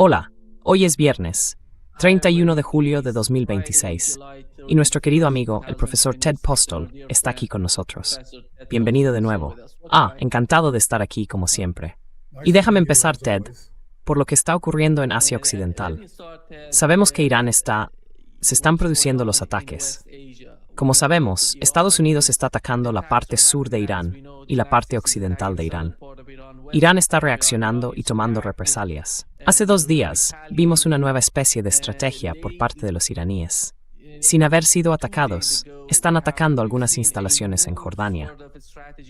Hola, hoy es viernes, 31 de julio de 2026, y nuestro querido amigo, el profesor Ted Postol, está aquí con nosotros. Bienvenido de nuevo. Encantado de estar aquí como siempre. Y déjame empezar, Ted, por lo que está ocurriendo en Asia Occidental. Sabemos que se están produciendo los ataques. Como sabemos, Estados Unidos está atacando la parte sur de Irán y la parte occidental de Irán. Irán está reaccionando y tomando represalias. Hace 2 días, vimos una nueva especie de estrategia por parte de los iraníes. Sin haber sido atacados, están atacando algunas instalaciones en Jordania.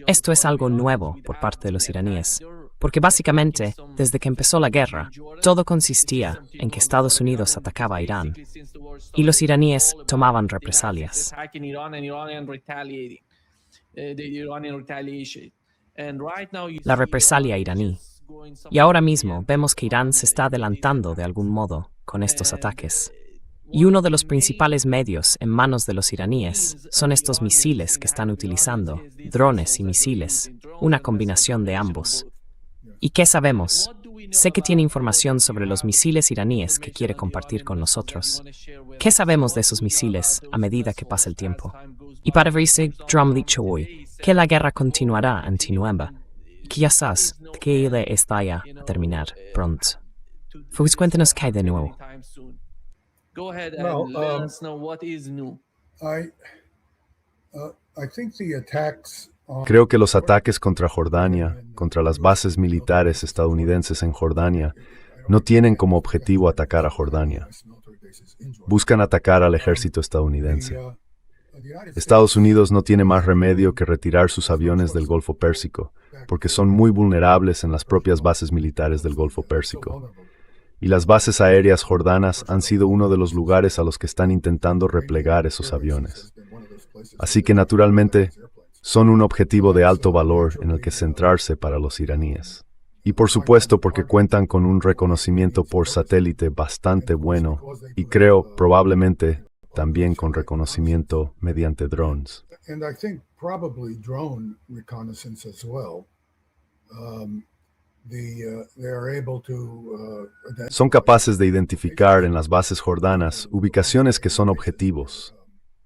Esto es algo nuevo por parte de los iraníes, porque básicamente, desde que empezó la guerra, todo consistía en que Estados Unidos atacaba a Irán y los iraníes tomaban represalias. La represalia iraní. Y ahora mismo vemos que Irán se está adelantando de algún modo con estos ataques. Y uno de los principales medios en manos de los iraníes son estos misiles que están utilizando, drones y misiles, una combinación de ambos. ¿Y qué sabemos? Sé que tiene información sobre los misiles iraníes que quiere compartir con nosotros. ¿Qué sabemos de esos misiles a medida que pasa el tiempo? Y para verse, Drum dicho hoy, que la guerra continuará antinueva, quizás que ella está ya a terminar pronto. Pues cuéntanos qué hay de nuevo. Go ahead and let us know what is new. I think the attacks Creo que los ataques contra Jordania, contra las bases militares estadounidenses en Jordania, no tienen como objetivo atacar a Jordania. Buscan atacar al ejército estadounidense. Estados Unidos no tiene más remedio que retirar sus aviones del Golfo Pérsico, porque son muy vulnerables en las propias bases militares del Golfo Pérsico. Y las bases aéreas jordanas han sido uno de los lugares a los que están intentando replegar esos aviones. Así que, naturalmente, son un objetivo de alto valor en el que centrarse para los iraníes. Y por supuesto porque cuentan con un reconocimiento por satélite bastante bueno y creo probablemente también con reconocimiento mediante drones. and I think probably drone reconnaissance as well. They are able to Son capaces de identificar en las bases jordanas ubicaciones que son objetivos,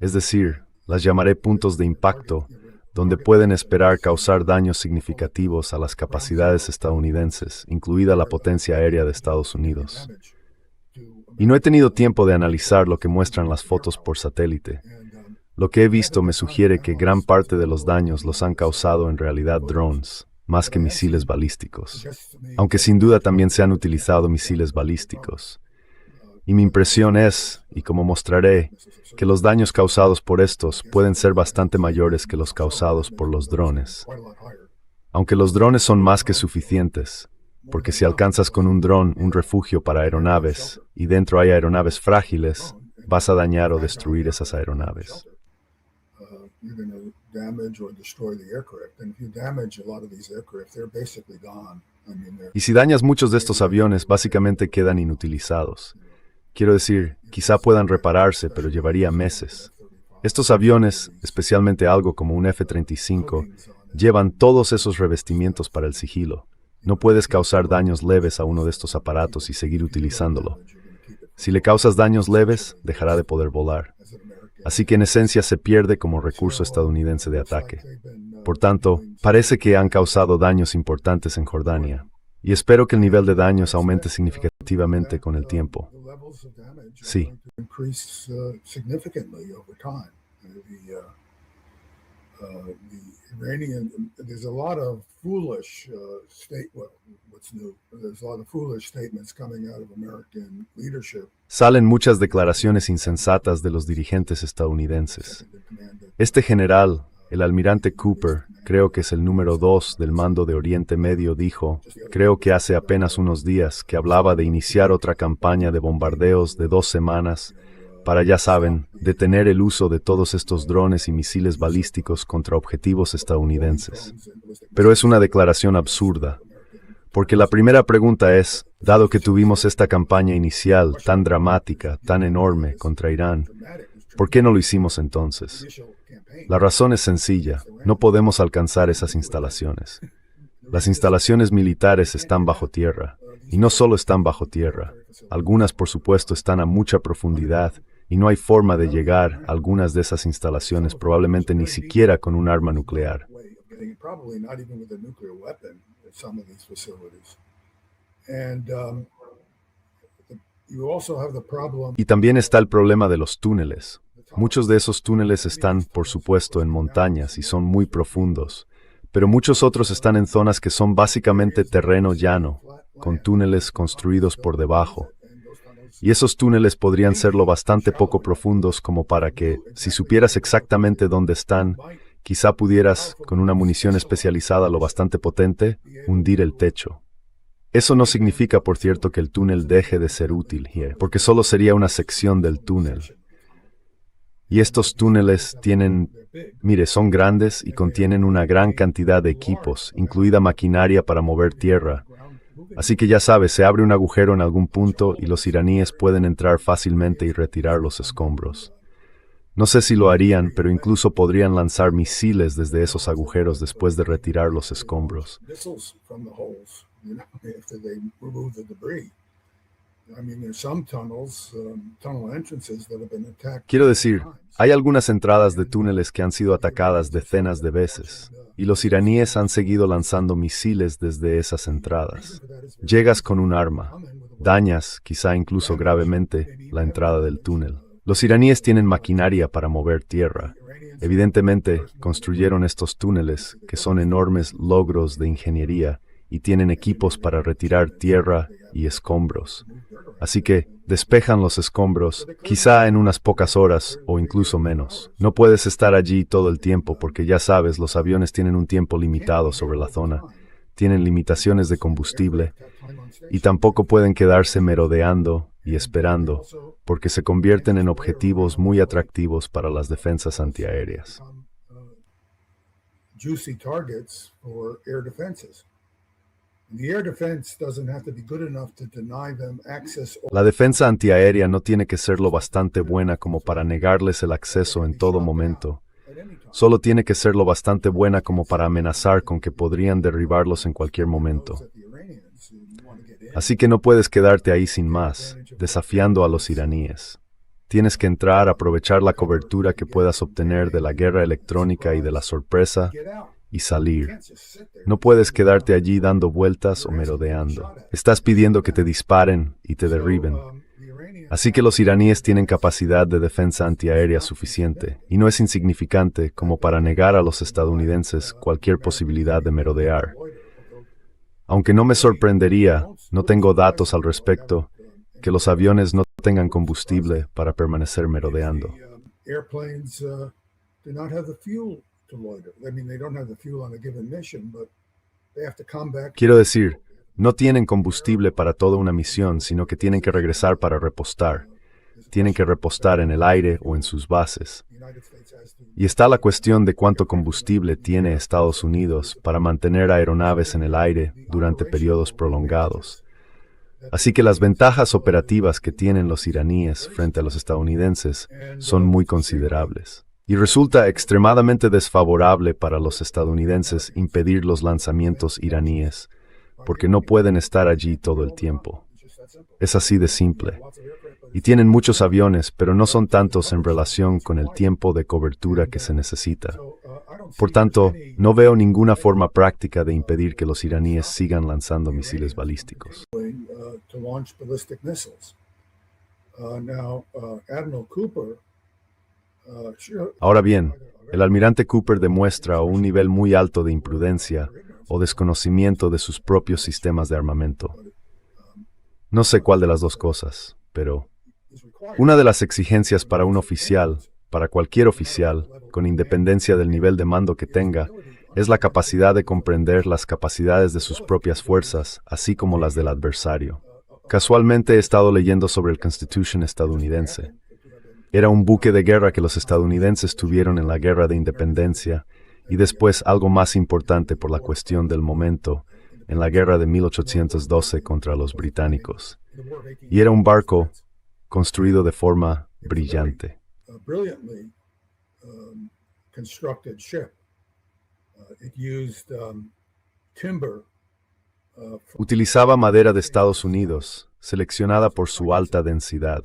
es decir, las llamaré puntos de impacto, donde pueden esperar causar daños significativos a las capacidades estadounidenses, incluida la potencia aérea de Estados Unidos. Y no he tenido tiempo de analizar lo que muestran las fotos por satélite. Lo que he visto me sugiere que gran parte de los daños los han causado en realidad drones, más que misiles balísticos, aunque sin duda también se han utilizado misiles balísticos. Y mi impresión es, y como mostraré, que los daños causados por estos pueden ser bastante mayores que los causados por los drones. Aunque los drones son más que suficientes, porque si alcanzas con un dron un refugio para aeronaves, y dentro hay aeronaves frágiles, vas a dañar o destruir esas aeronaves. you're going to damage or destroy the aircraft. And if you damage a lot of these aircraft, they're basically gone. I mean, Y si dañas muchos de estos aviones, básicamente quedan inutilizados. Quiero decir, quizá puedan repararse, pero llevaría meses. Estos aviones, especialmente algo como un F-35, llevan todos esos revestimientos para el sigilo. No puedes causar daños leves a uno de estos aparatos y seguir utilizándolo. Si le causas daños leves, dejará de poder volar. Así que en esencia se pierde como recurso estadounidense de ataque. Por tanto, parece que han causado daños importantes en Jordania. Y espero que el nivel de daños aumente significativamente con el tiempo. Sí. increase significantly over time. The Iranian, there's a lot of foolish what's new? There's a lot of foolish statements coming out of American leadership. Salen muchas declaraciones insensatas de los dirigentes estadounidenses. Este general, el almirante Cooper, creo que es el número 2 del mando de Oriente Medio, dijo, creo que hace apenas unos días, que hablaba de iniciar otra campaña de bombardeos de 2 semanas para, ya saben, detener el uso de todos estos drones y misiles balísticos contra objetivos estadounidenses. Pero es una declaración absurda, porque la primera pregunta es, dado que tuvimos esta campaña inicial tan dramática, tan enorme contra Irán, ¿por qué no lo hicimos entonces? La razón es sencilla, no podemos alcanzar esas instalaciones. Las instalaciones militares están bajo tierra, Y no solo están bajo tierra, algunas por supuesto están a mucha profundidad y no hay forma de llegar a algunas de esas instalaciones, probablemente ni siquiera con un arma nuclear. Y también está el problema de los túneles. Muchos de esos túneles están, por supuesto, en montañas y son muy profundos, pero muchos otros están en zonas que son básicamente terreno llano, con túneles construidos por debajo. Y esos túneles podrían ser lo bastante poco profundos como para que, si supieras exactamente dónde están, quizá pudieras, con una munición especializada lo bastante potente, hundir el techo. Eso no significa, por cierto, que el túnel deje de ser útil, porque solo sería una sección del túnel. Y estos túneles son grandes y contienen una gran cantidad de equipos, incluida maquinaria para mover tierra. Así que ya sabes, se abre un agujero en algún punto y los iraníes pueden entrar fácilmente y retirar los escombros. No sé si lo harían, pero incluso podrían lanzar misiles desde esos agujeros después de retirar los escombros. Quiero decir, hay algunas entradas de túneles que han sido atacadas decenas de veces, y los iraníes han seguido lanzando misiles desde esas entradas. Llegas con un arma, dañas, quizá incluso gravemente, la entrada del túnel. Los iraníes tienen maquinaria para mover tierra. Evidentemente, construyeron estos túneles, que son enormes logros de ingeniería, y tienen equipos para retirar tierra y escombros. Así que despejan los escombros, quizá en unas pocas horas o incluso menos. No puedes estar allí todo el tiempo porque ya sabes, los aviones tienen un tiempo limitado sobre la zona, tienen limitaciones de combustible y tampoco pueden quedarse merodeando y esperando porque se convierten en objetivos muy atractivos para las defensas antiaéreas. La defensa antiaérea no tiene que ser lo bastante buena como para negarles el acceso en todo momento. Solo tiene que ser lo bastante buena como para amenazar con que podrían derribarlos en cualquier momento. Así que no puedes quedarte ahí sin más, desafiando a los iraníes. Tienes que entrar, aprovechar la cobertura que puedas obtener de la guerra electrónica y de la sorpresa, y salir. No puedes quedarte allí dando vueltas o merodeando. Estás pidiendo que te disparen y te derriben. Así que los iraníes tienen capacidad de defensa antiaérea suficiente, y no es insignificante como para negar a los estadounidenses cualquier posibilidad de merodear. Aunque no me sorprendería, no tengo datos al respecto, que los aviones no tengan combustible para permanecer merodeando. Quiero decir, no tienen combustible para toda una misión, sino que tienen que regresar para repostar. Tienen que repostar en el aire o en sus bases. Y está la cuestión de cuánto combustible tiene Estados Unidos para mantener aeronaves en el aire durante periodos prolongados. Así que las ventajas operativas que tienen los iraníes frente a los estadounidenses son muy considerables. Y resulta extremadamente desfavorable para los estadounidenses impedir los lanzamientos iraníes, porque no pueden estar allí todo el tiempo. Es así de simple. Y tienen muchos aviones, pero no son tantos en relación con el tiempo de cobertura que se necesita. Por tanto, no veo ninguna forma práctica de impedir que los iraníes sigan lanzando misiles balísticos. Ahora bien, el almirante Cooper demuestra un nivel muy alto de imprudencia o desconocimiento de sus propios sistemas de armamento. No sé cuál de las dos cosas, pero una de las exigencias para un oficial, para cualquier oficial, con independencia del nivel de mando que tenga, es la capacidad de comprender las capacidades de sus propias fuerzas, así como las del adversario. Casualmente he estado leyendo sobre el Constitution estadounidense. Era un buque de guerra que los estadounidenses tuvieron en la Guerra de Independencia y después algo más importante por la cuestión del momento, en la Guerra de 1812 contra los británicos. Y era un barco construido de forma brillante. Utilizaba madera de Estados Unidos, seleccionada por su alta densidad.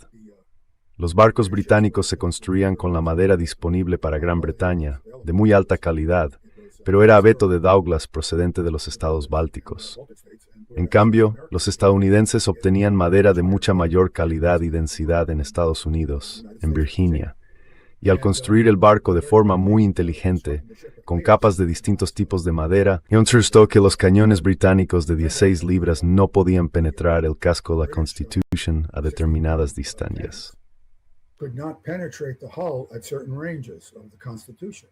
Los barcos británicos se construían con la madera disponible para Gran Bretaña, de muy alta calidad, pero era abeto de Douglas procedente de los estados bálticos. En cambio, los estadounidenses obtenían madera de mucha mayor calidad y densidad en Estados Unidos, en Virginia. Y al construir el barco de forma muy inteligente, con capas de distintos tipos de madera, encontró que los cañones británicos de 16 libras no podían penetrar el casco de la Constitution a determinadas distancias. Could not penetrate the hull at certain ranges of the Constitution.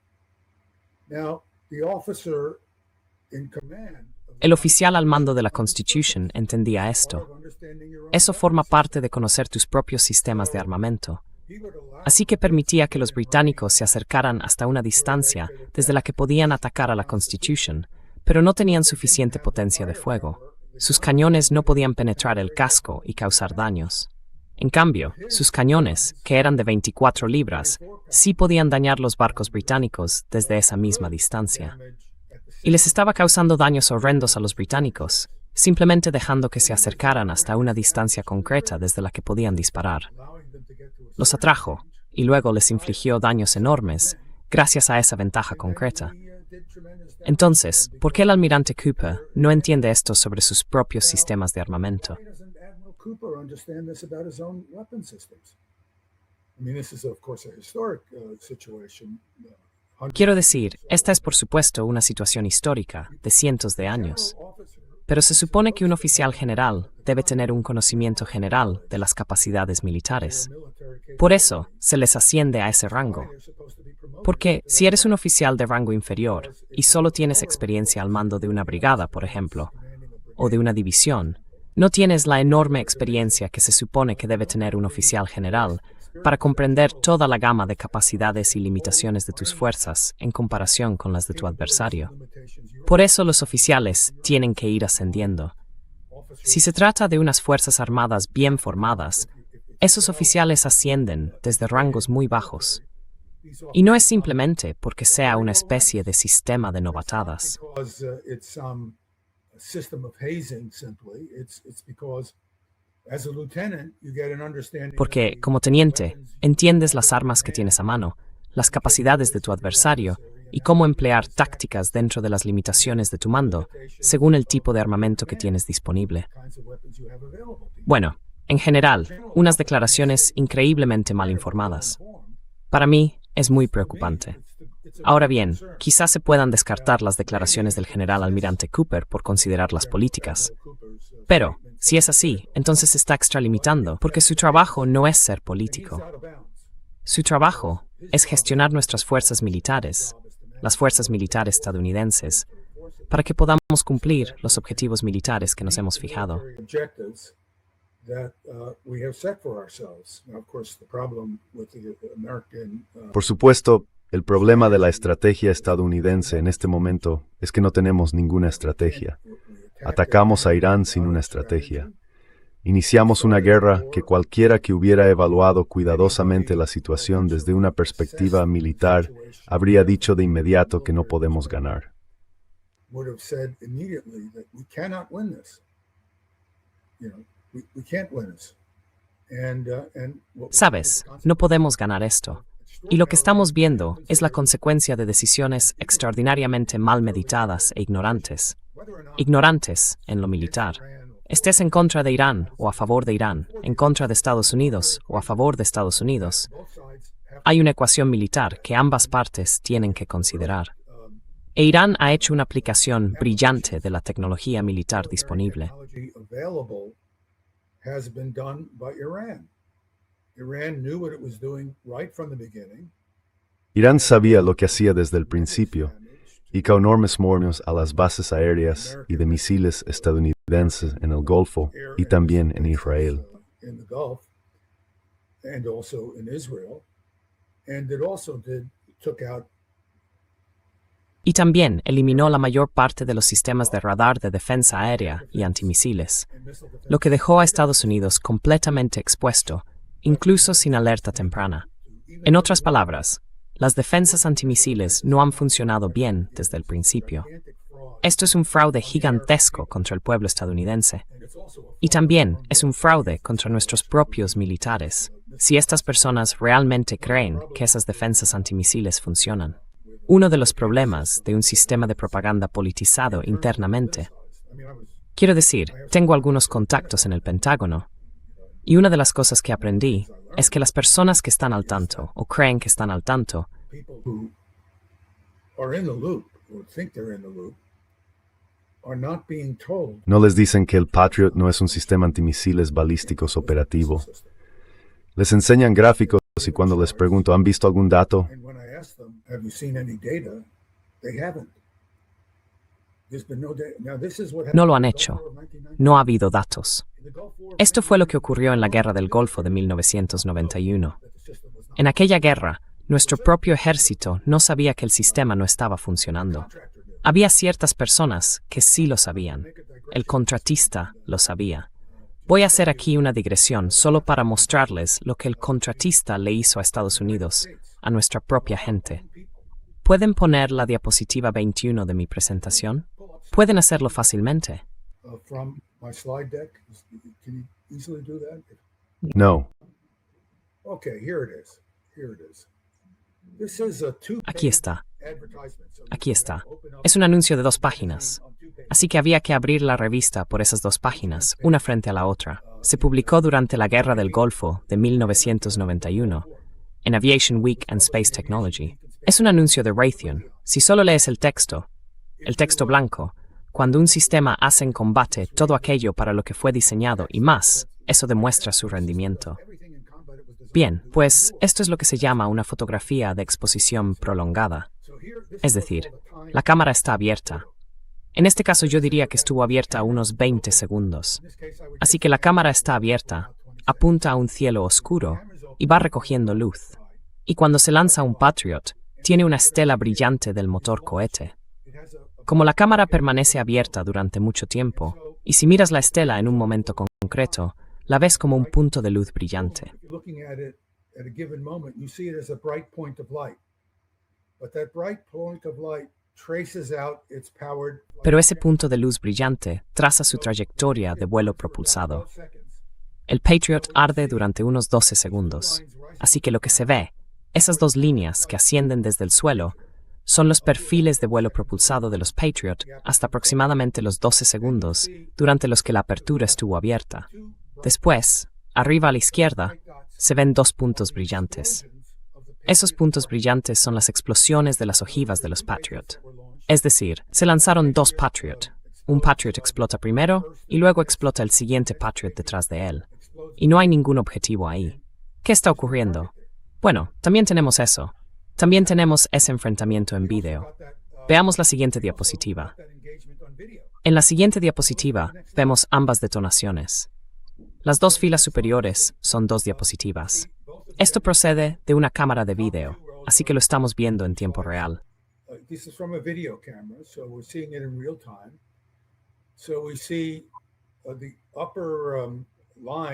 Now, the officer in command El oficial al mando de la Constitution entendía esto. Eso forma parte de conocer tus propios sistemas de armamento. Así que permitía que los británicos se acercaran hasta una distancia desde la que podían atacar a la Constitution, pero no tenían suficiente potencia de fuego. Sus cañones no podían penetrar el casco y causar daños. En cambio, sus cañones, que eran de 24 libras, sí podían dañar los barcos británicos desde esa misma distancia. Y les estaba causando daños horrendos a los británicos, simplemente dejando que se acercaran hasta una distancia concreta desde la que podían disparar. Los atrajo, y luego les infligió daños enormes, gracias a esa ventaja concreta. Entonces, ¿por qué el almirante Cooper no entiende esto sobre sus propios sistemas de armamento? Cooper understand this about his own weapon systems? I mean, this is, of course, a historic situation. Quiero decir, esta es por supuesto una situación histórica, de cientos de años. Pero se supone que un oficial general debe tener un conocimiento general de las capacidades militares. Por eso, se les asciende a ese rango. Porque si eres un oficial de rango inferior y solo tienes experiencia al mando de una brigada, por ejemplo, o de una división, no tienes la enorme experiencia que se supone que debe tener un oficial general para comprender toda la gama de capacidades y limitaciones de tus fuerzas en comparación con las de tu adversario. Por eso los oficiales tienen que ir ascendiendo. Si se trata de unas fuerzas armadas bien formadas, esos oficiales ascienden desde rangos muy bajos. Y no es simplemente porque sea una especie de sistema de novatadas. Porque, como teniente, entiendes las armas que tienes a mano, las capacidades de tu adversario y cómo emplear tácticas dentro de las limitaciones de tu mando, según el tipo de armamento que tienes disponible. Bueno, en general, unas declaraciones increíblemente mal informadas. Para mí, es muy preocupante. Ahora bien, quizás se puedan descartar las declaraciones del general almirante Cooper por considerarlas políticas. Pero, si es así, entonces se está extralimitando, porque su trabajo no es ser político. Su trabajo es gestionar nuestras fuerzas militares, las fuerzas militares estadounidenses, para que podamos cumplir los objetivos militares que nos hemos fijado. Por supuesto, el problema de la estrategia estadounidense en este momento es que no tenemos ninguna estrategia. Atacamos a Irán sin una estrategia. Iniciamos una guerra que cualquiera que hubiera evaluado cuidadosamente la situación desde una perspectiva militar habría dicho de inmediato que no podemos ganar. Sabes, no podemos ganar esto. Y lo que estamos viendo es la consecuencia de decisiones extraordinariamente mal meditadas e ignorantes. Ignorantes en lo militar. Estés en contra de Irán o a favor de Irán, en contra de Estados Unidos o a favor de Estados Unidos. Hay una ecuación militar que ambas partes tienen que considerar. E Irán ha hecho una aplicación brillante de la tecnología militar disponible. Irán sabía lo que hacía desde el principio y causó enormes daños a las bases aéreas y de misiles estadounidenses en el Golfo y también en Israel. Y también eliminó la mayor parte de los sistemas de radar de defensa aérea y antimisiles, lo que dejó a Estados Unidos completamente expuesto, incluso sin alerta temprana. En otras palabras, las defensas antimisiles no han funcionado bien desde el principio. Esto es un fraude gigantesco contra el pueblo estadounidense. Y también es un fraude contra nuestros propios militares, si estas personas realmente creen que esas defensas antimisiles funcionan. Uno de los problemas de un sistema de propaganda politizado internamente. Quiero decir, tengo algunos contactos en el Pentágono, y una de las cosas que aprendí es que las personas que están al tanto, o creen que están al tanto, no les dicen que el Patriot no es un sistema antimisiles balísticos operativo. Les enseñan gráficos y cuando les pregunto, ¿han visto algún dato? no lo han hecho. No ha habido datos. Esto fue lo que ocurrió en la Guerra del Golfo de 1991. En aquella guerra, nuestro propio ejército no sabía que el sistema no estaba funcionando. Había ciertas personas que sí lo sabían. El contratista lo sabía. Voy a hacer aquí una digresión solo para mostrarles lo que el contratista le hizo a Estados Unidos, a nuestra propia gente. ¿Pueden poner la diapositiva 21 de mi presentación? Pueden hacerlo fácilmente. No. Aquí está. Aquí está. Es un anuncio de 2 páginas. Así que había que abrir la revista por esas 2 páginas, una frente a la otra. Se publicó durante la Guerra del Golfo de 1991 en Aviation Week and Space Technology. Es un anuncio de Raytheon. Si solo lees el texto blanco, cuando un sistema hace en combate todo aquello para lo que fue diseñado y más, eso demuestra su rendimiento. Bien, pues esto es lo que se llama una fotografía de exposición prolongada. Es decir, la cámara está abierta. En este caso yo diría que estuvo abierta unos 20 segundos. Así que la cámara está abierta, apunta a un cielo oscuro y va recogiendo luz. Y cuando se lanza un Patriot, tiene una estela brillante del motor cohete. Como la cámara permanece abierta durante mucho tiempo, y si miras la estela en un momento concreto, la ves como un punto de luz brillante. Pero ese punto de luz brillante traza su trayectoria de vuelo propulsado. El Patriot arde durante unos 12 segundos, así que lo que se ve, esas 2 líneas que ascienden desde el suelo, son los perfiles de vuelo propulsado de los Patriot hasta aproximadamente los 12 segundos durante los que la apertura estuvo abierta. Después, arriba a la izquierda, se ven 2 puntos brillantes. Esos puntos brillantes son las explosiones de las ojivas de los Patriot. Es decir, se lanzaron 2 Patriot. Un Patriot explota primero y luego explota el siguiente Patriot detrás de él. Y no hay ningún objetivo ahí. ¿Qué está ocurriendo? Bueno, también tenemos eso. También tenemos ese enfrentamiento en vídeo. Veamos la siguiente diapositiva. En la siguiente diapositiva vemos ambas detonaciones. Las 2 filas superiores son 2 diapositivas. Esto procede de una cámara de vídeo, así que lo estamos viendo en tiempo real.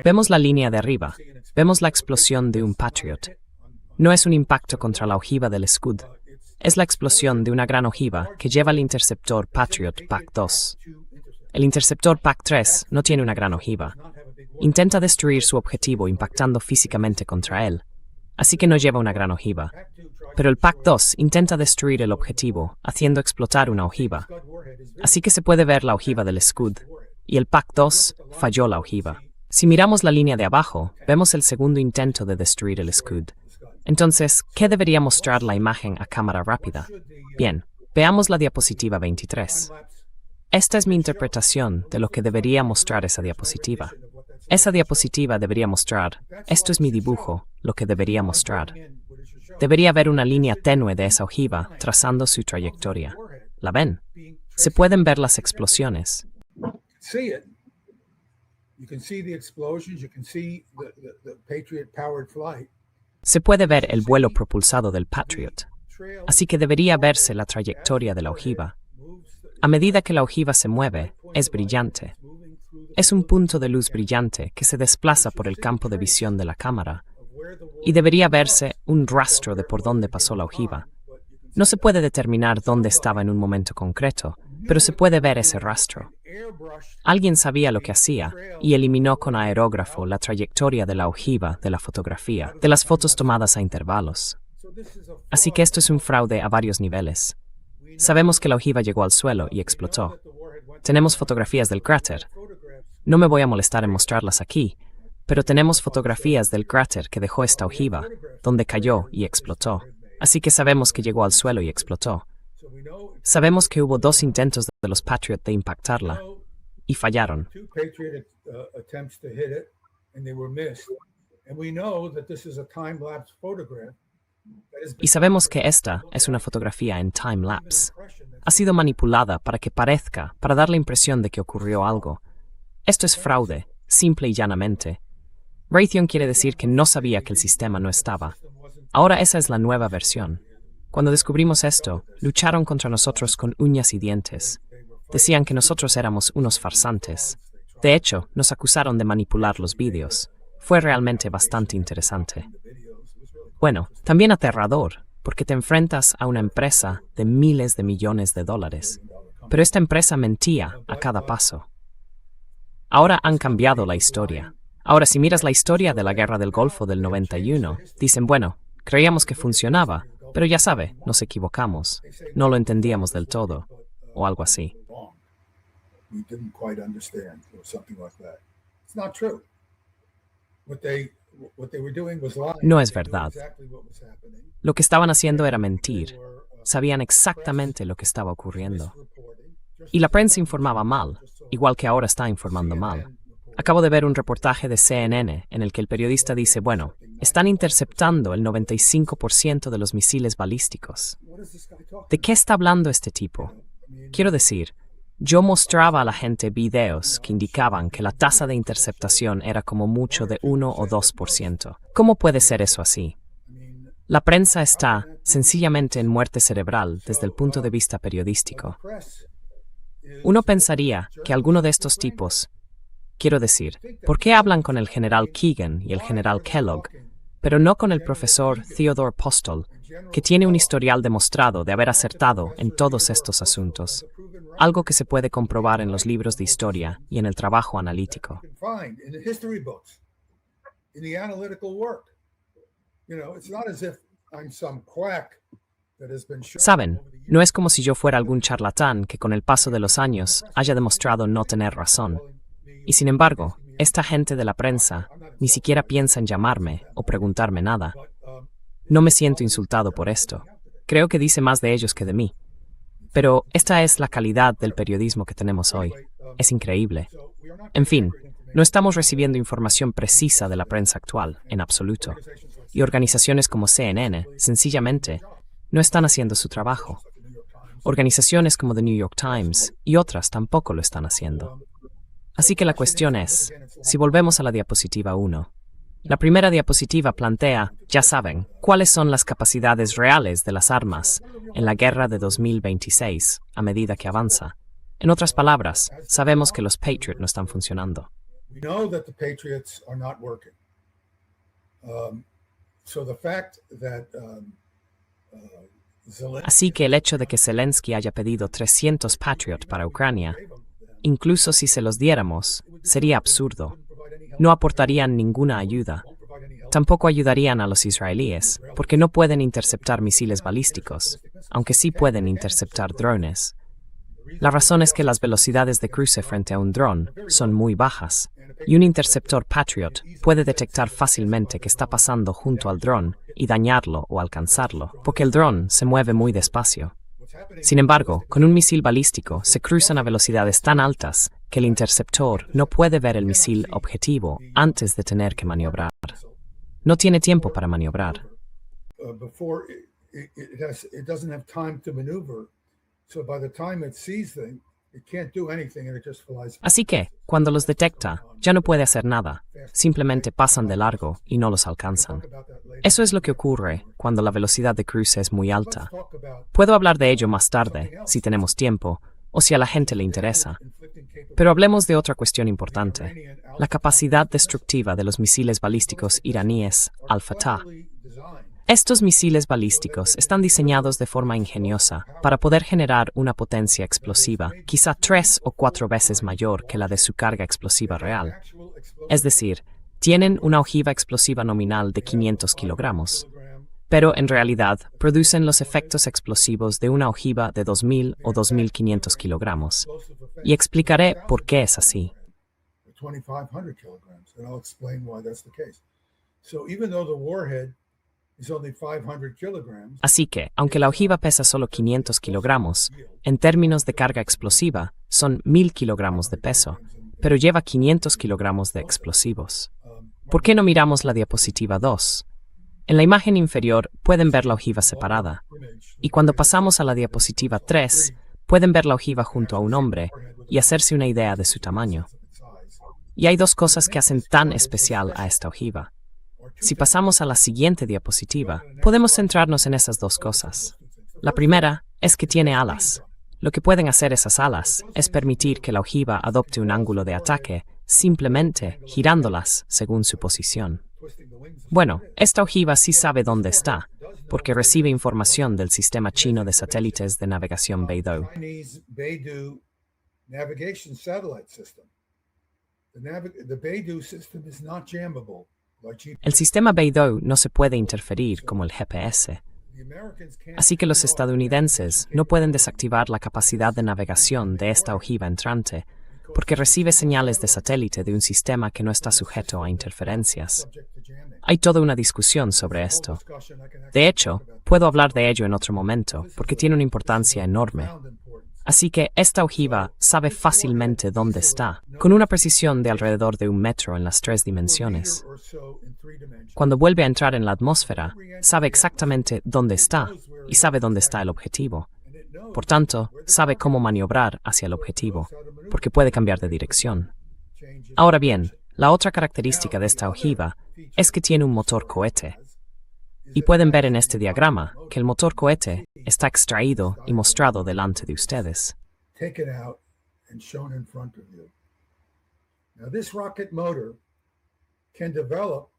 Vemos la línea de arriba. Vemos la explosión de un Patriot. No es un impacto contra la ojiva del Scud. Es la explosión de una gran ojiva que lleva el interceptor Patriot PAC-2. El interceptor PAC-3 no tiene una gran ojiva. Intenta destruir su objetivo impactando físicamente contra él, así que no lleva una gran ojiva. Pero el PAC-2 intenta destruir el objetivo, haciendo explotar una ojiva. Así que se puede ver la ojiva del Scud, y el PAC-2 falló la ojiva. Si miramos la línea de abajo, vemos el segundo intento de destruir el Scud. Entonces, ¿qué debería mostrar la imagen a cámara rápida? Bien, veamos la diapositiva 23. Esta es mi interpretación de lo que debería mostrar esa diapositiva. Esa diapositiva debería mostrar, esto es mi dibujo, lo que debería mostrar. Debería haber una línea tenue de esa ojiva trazando su trayectoria. ¿La ven? Se pueden ver las explosiones. Se puede ver el vuelo propulsado del Patriot. Así que debería verse la trayectoria de la ojiva. A medida que la ojiva se mueve, es brillante. Es un punto de luz brillante que se desplaza por el campo de visión de la cámara. Y debería verse un rastro de por dónde pasó la ojiva. No se puede determinar dónde estaba en un momento concreto, pero se puede ver ese rastro. Alguien sabía lo que hacía y eliminó con aerógrafo la trayectoria de la ojiva de la fotografía, de las fotos tomadas a intervalos. Así que esto es un fraude a varios niveles. Sabemos que la ojiva llegó al suelo y explotó. Tenemos fotografías del cráter. No me voy a molestar en mostrarlas aquí, pero tenemos fotografías del cráter que dejó esta ojiva, donde cayó y explotó. Así que sabemos que llegó al suelo y explotó. Sabemos que hubo 2 intentos de los Patriot de impactarla, y fallaron. Y sabemos que esta es una fotografía en time-lapse. Ha sido manipulada para que parezca, para dar la impresión de que ocurrió algo. Esto es fraude, simple y llanamente. Raytheon quiere decir que no sabía que el sistema no estaba. Ahora esa es la nueva versión. Cuando descubrimos esto, lucharon contra nosotros con uñas y dientes. Decían que nosotros éramos unos farsantes. De hecho, nos acusaron de manipular los vídeos. Fue realmente bastante interesante. Bueno, también aterrador, porque te enfrentas a una empresa de miles de millones de dólares. Pero esta empresa mentía a cada paso. Ahora han cambiado la historia. Ahora, si miras la historia de la Guerra del Golfo del 91, dicen, bueno, creíamos que funcionaba, pero ya sabe, nos equivocamos. No lo entendíamos del todo, o algo así. No es verdad. Lo que estaban haciendo era mentir. Sabían exactamente lo que estaba ocurriendo. Y la prensa informaba mal, igual que ahora está informando mal. Acabo de ver un reportaje de CNN en el que el periodista dice, bueno, están interceptando el 95% de los misiles balísticos. ¿De qué está hablando este tipo? Quiero decir, yo mostraba a la gente videos que indicaban que la tasa de interceptación era como mucho de 1 o 2%. ¿Cómo puede ser eso así? La prensa está sencillamente en muerte cerebral desde el punto de vista periodístico. Uno pensaría que alguno de estos tipos, quiero decir, ¿por qué hablan con el general Keegan y el general Kellogg, pero no con el profesor Theodore Postol, que tiene un historial demostrado de haber acertado en todos estos asuntos? Algo que se puede comprobar en los libros de historia y en el trabajo analítico. Saben, no es como si yo fuera algún charlatán que con el paso de los años haya demostrado no tener razón. Y sin embargo, esta gente de la prensa ni siquiera piensa en llamarme o preguntarme nada. No me siento insultado por esto. Creo que dice más de ellos que de mí. Pero esta es la calidad del periodismo que tenemos hoy. Es increíble. En fin, no estamos recibiendo información precisa de la prensa actual, en absoluto. Y organizaciones como CNN, sencillamente, no están haciendo su trabajo. Organizaciones como The New York Times y otras tampoco lo están haciendo. Así que la cuestión es, si volvemos a la diapositiva 1, la primera diapositiva plantea, ya saben, cuáles son las capacidades reales de las armas en la guerra de 2026 a medida que avanza. En otras palabras, sabemos que los Patriot no están funcionando. Así que el hecho de que Zelensky haya pedido 300 Patriot para Ucrania, incluso si se los diéramos, sería absurdo. No aportarían ninguna ayuda. Tampoco ayudarían a los israelíes, porque no pueden interceptar misiles balísticos, aunque sí pueden interceptar drones. La razón es que las velocidades de cruce frente a un dron son muy bajas, y un interceptor Patriot puede detectar fácilmente que está pasando junto al dron y dañarlo o alcanzarlo, porque el dron se mueve muy despacio. Sin embargo, con un misil balístico se cruzan a velocidades tan altas que el interceptor no puede ver el misil objetivo antes de tener que maniobrar. No tiene tiempo para maniobrar. Así que, cuando los detecta, ya no puede hacer nada. Simplemente pasan de largo y no los alcanzan. Eso es lo que ocurre cuando la velocidad de cruce es muy alta. Puedo hablar de ello más tarde, si tenemos tiempo, o si a la gente le interesa. Pero hablemos de otra cuestión importante, la capacidad destructiva de los misiles balísticos iraníes Al-Fatah. Estos misiles balísticos están diseñados de forma ingeniosa para poder generar una potencia explosiva, quizá 3 o 4 veces mayor que la de su carga explosiva real. Es decir, tienen una ojiva explosiva nominal de 500 kilogramos, pero en realidad producen los efectos explosivos de una ojiva de 2.000 o 2.500 kilogramos. Y explicaré por qué es así. 2,500 kilograms, and I'll explain why that's the case. So even though the warhead is only 500 kilograms, Así que, aunque la ojiva pesa solo 500 kilogramos, en términos de carga explosiva, son 1.000 kilogramos de peso, pero lleva 500 kilogramos de explosivos. ¿Por qué no miramos la diapositiva 2? En la imagen inferior pueden ver la ojiva separada, y cuando pasamos a la diapositiva 3, pueden ver la ojiva junto a un hombre y hacerse una idea de su tamaño. Y hay dos cosas que hacen tan especial a esta ojiva. Si pasamos a la siguiente diapositiva, podemos centrarnos en esas dos cosas. La primera es que tiene alas. Lo que pueden hacer esas alas es permitir que la ojiva adopte un ángulo de ataque simplemente girándolas según su posición. Bueno, esta ojiva sí sabe dónde está, porque recibe información del sistema chino de satélites de navegación Beidou. Chinese Beidou navigation satellite system. The Beidou system is not jammable like GPS. El sistema Beidou no se puede interferir como el GPS, The Americans can't así que los estadounidenses no pueden desactivar la capacidad de navegación de esta ojiva entrante, porque recibe señales de satélite de un sistema que no está sujeto a interferencias. subject to jamming. Hay toda una discusión sobre esto. De hecho, puedo hablar de ello en otro momento, porque tiene una importancia enorme. Así que esta ojiva sabe fácilmente dónde está, con una precisión de alrededor de 1 metro en las 3 dimensiones. Cuando vuelve a entrar en la atmósfera, sabe exactamente dónde está y sabe dónde está el objetivo. Por tanto, sabe cómo maniobrar hacia el objetivo, porque puede cambiar de dirección. Ahora bien, la otra característica de esta ojiva es que tiene un motor cohete. Y pueden ver en este diagrama que el motor cohete está extraído y mostrado delante de ustedes. Taken out and shown in front of you. Now this rocket motor can develop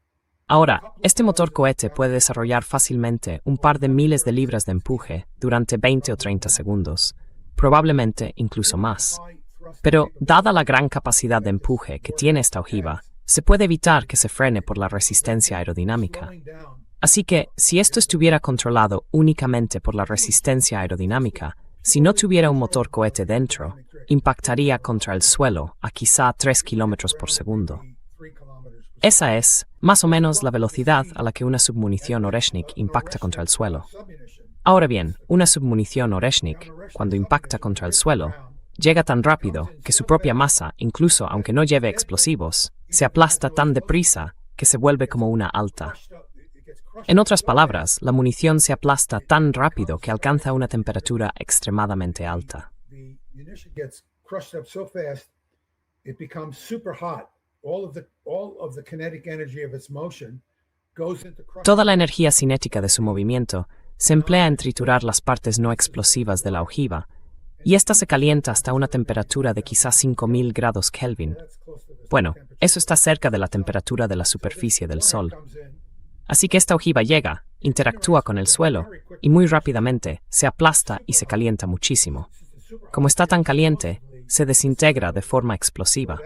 Ahora, este motor cohete puede desarrollar fácilmente un par de miles de libras de empuje durante 20 o 30 segundos, probablemente incluso más. Pero, dada la gran capacidad de empuje que tiene esta ojiva, se puede evitar que se frene por la resistencia aerodinámica. Así que, si esto estuviera controlado únicamente por la resistencia aerodinámica, si no tuviera un motor cohete dentro, impactaría contra el suelo a quizá 3 kilómetros por segundo. Esa es, más o menos, la velocidad a la que una submunición Oreshnik impacta contra el suelo. Ahora bien, una submunición Oreshnik, cuando impacta contra el suelo, llega tan rápido que su propia masa, incluso aunque no lleve explosivos, se aplasta tan deprisa que se vuelve como una alta. En otras palabras, la munición se aplasta tan rápido que alcanza una temperatura extremadamente alta. the munition gets crushed up so fast, it becomes super hot. All of the kinetic energy of its motion goes into crushing. Toda la energía cinética de su movimiento se emplea en triturar las partes no explosivas de la ojiva, y ésta se calienta hasta una temperatura de quizá 5.000 grados Kelvin. Bueno, eso está cerca de la temperatura de la superficie del Sol. Así que esta ojiva llega, interactúa con el suelo, y muy rápidamente se aplasta y se calienta muchísimo. Como está tan caliente, se desintegra de forma explosiva.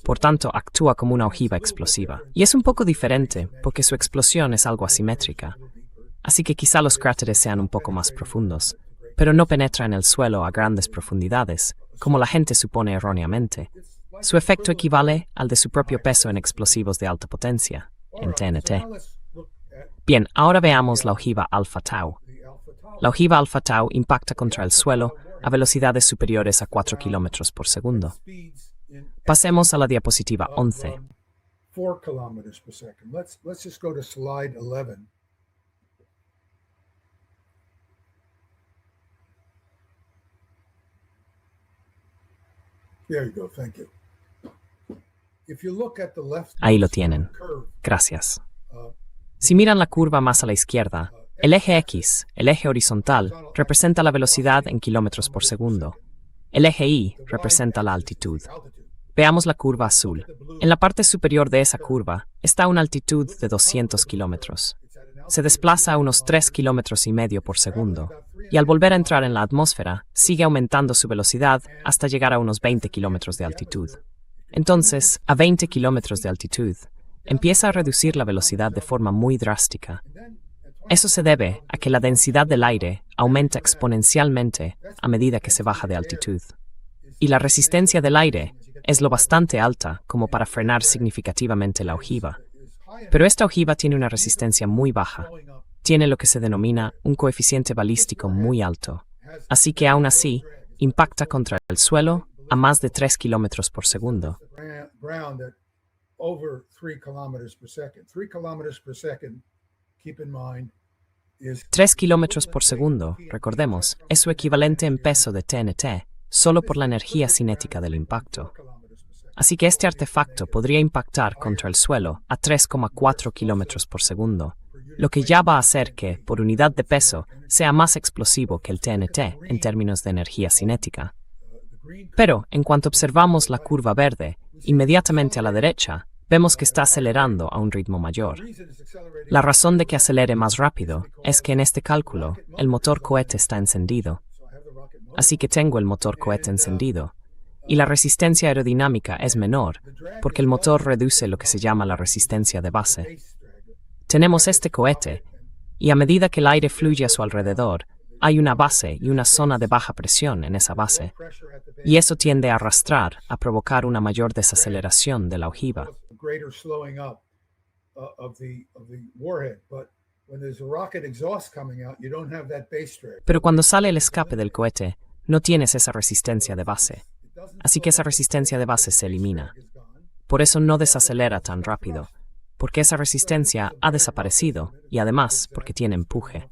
Por tanto, actúa como una ojiva explosiva. Y es un poco diferente, porque su explosión es algo asimétrica. Así que quizá los cráteres sean un poco más profundos, pero no penetra en el suelo a grandes profundidades, como la gente supone erróneamente. Su efecto equivale al de su propio peso en explosivos de alta potencia, en TNT. Bien, ahora veamos la ojiva Alpha Tau. La ojiva Alpha Tau impacta contra el suelo a velocidades superiores a 4 kilómetros por segundo. Pasemos a la diapositiva 11. 4 kilometers per second. Let's just go to slide 11. There you go. Thank you. If you look at the left Ahí lo tienen. curve, Gracias. Si miran la curva más a la izquierda, el eje X, el eje horizontal, representa la velocidad en kilómetros por segundo. El eje Y representa la altitud. Veamos la curva azul. En la parte superior de esa curva está una altitud de 200 kilómetros. se desplaza a unos 3,5 kilómetros por segundo, y al volver a entrar en la atmósfera, sigue aumentando su velocidad hasta llegar a unos 20 kilómetros de altitud. Entonces, a 20 kilómetros de altitud, empieza a reducir la velocidad de forma muy drástica. Eso se debe a que la densidad del aire aumenta exponencialmente a medida que se baja de altitud. Y la resistencia del aire es lo bastante alta como para frenar significativamente la ojiva. Pero esta ojiva tiene una resistencia muy baja. Tiene lo que se denomina un coeficiente balístico muy alto. Así que aún así, impacta contra el suelo a más de 3 kilómetros por segundo. 3 kilómetros por segundo, recordemos, es su equivalente en peso de TNT, solo por la energía cinética del impacto. Así que este artefacto podría impactar contra el suelo a 3,4 kilómetros por segundo, lo que ya va a hacer que, por unidad de peso, sea más explosivo que el TNT en términos de energía cinética. Pero, en cuanto observamos la curva verde, inmediatamente a la derecha, vemos que está acelerando a un ritmo mayor. La razón de que acelere más rápido es que en este cálculo, el motor cohete está encendido. Así que tengo el motor cohete encendido, y la resistencia aerodinámica es menor, porque el motor reduce lo que se llama la resistencia de base. Tenemos este cohete, y a medida que el aire fluye a su alrededor, hay una base y una zona de baja presión en esa base, y eso tiende a arrastrar, a provocar una mayor desaceleración de la ojiva. Pero cuando sale el escape del cohete, no tienes esa resistencia de base. Así que esa resistencia de base se elimina. Por eso no desacelera tan rápido, porque esa resistencia ha desaparecido y además porque tiene empuje.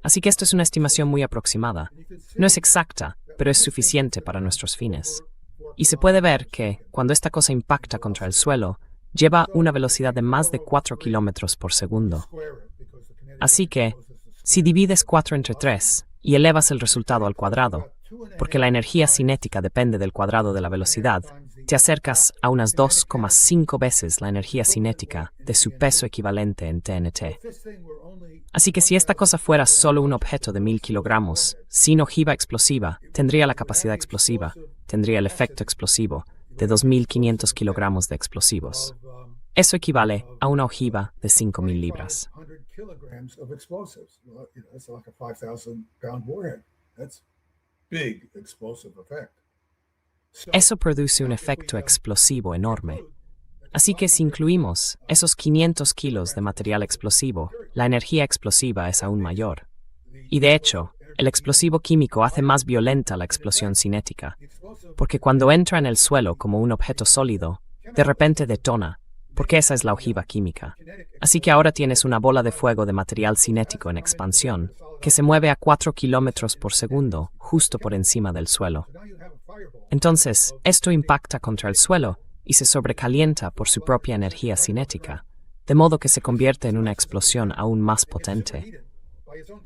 Así que esto es una estimación muy aproximada. No es exacta, pero es suficiente para nuestros fines. Y se puede ver que, cuando esta cosa impacta contra el suelo, lleva una velocidad de más de 4 kilómetros por segundo. Así que, si divides 4 entre 3 y elevas el resultado al cuadrado, porque la energía cinética depende del cuadrado de la velocidad, te acercas a unas 2,5 veces la energía cinética de su peso equivalente en TNT. Así que si esta cosa fuera solo un objeto de 1,000 kilogramos, sin ojiva explosiva, tendría la capacidad explosiva, tendría el efecto explosivo de 2,500 kilogramos de explosivos. Eso equivale a una ojiva de 5,000 libras. Eso produce un efecto explosivo enorme. Así que si incluimos esos 500 kilos de material explosivo, la energía explosiva es aún mayor. Y de hecho, el explosivo químico hace más violenta la explosión cinética, porque cuando entra en el suelo como un objeto sólido, de repente detona, porque esa es la ojiva química. Así que ahora tienes una bola de fuego de material cinético en expansión, que se mueve a 4 kilómetros por segundo, justo por encima del suelo. Entonces, esto impacta contra el suelo y se sobrecalienta por su propia energía cinética, de modo que se convierte en una explosión aún más potente.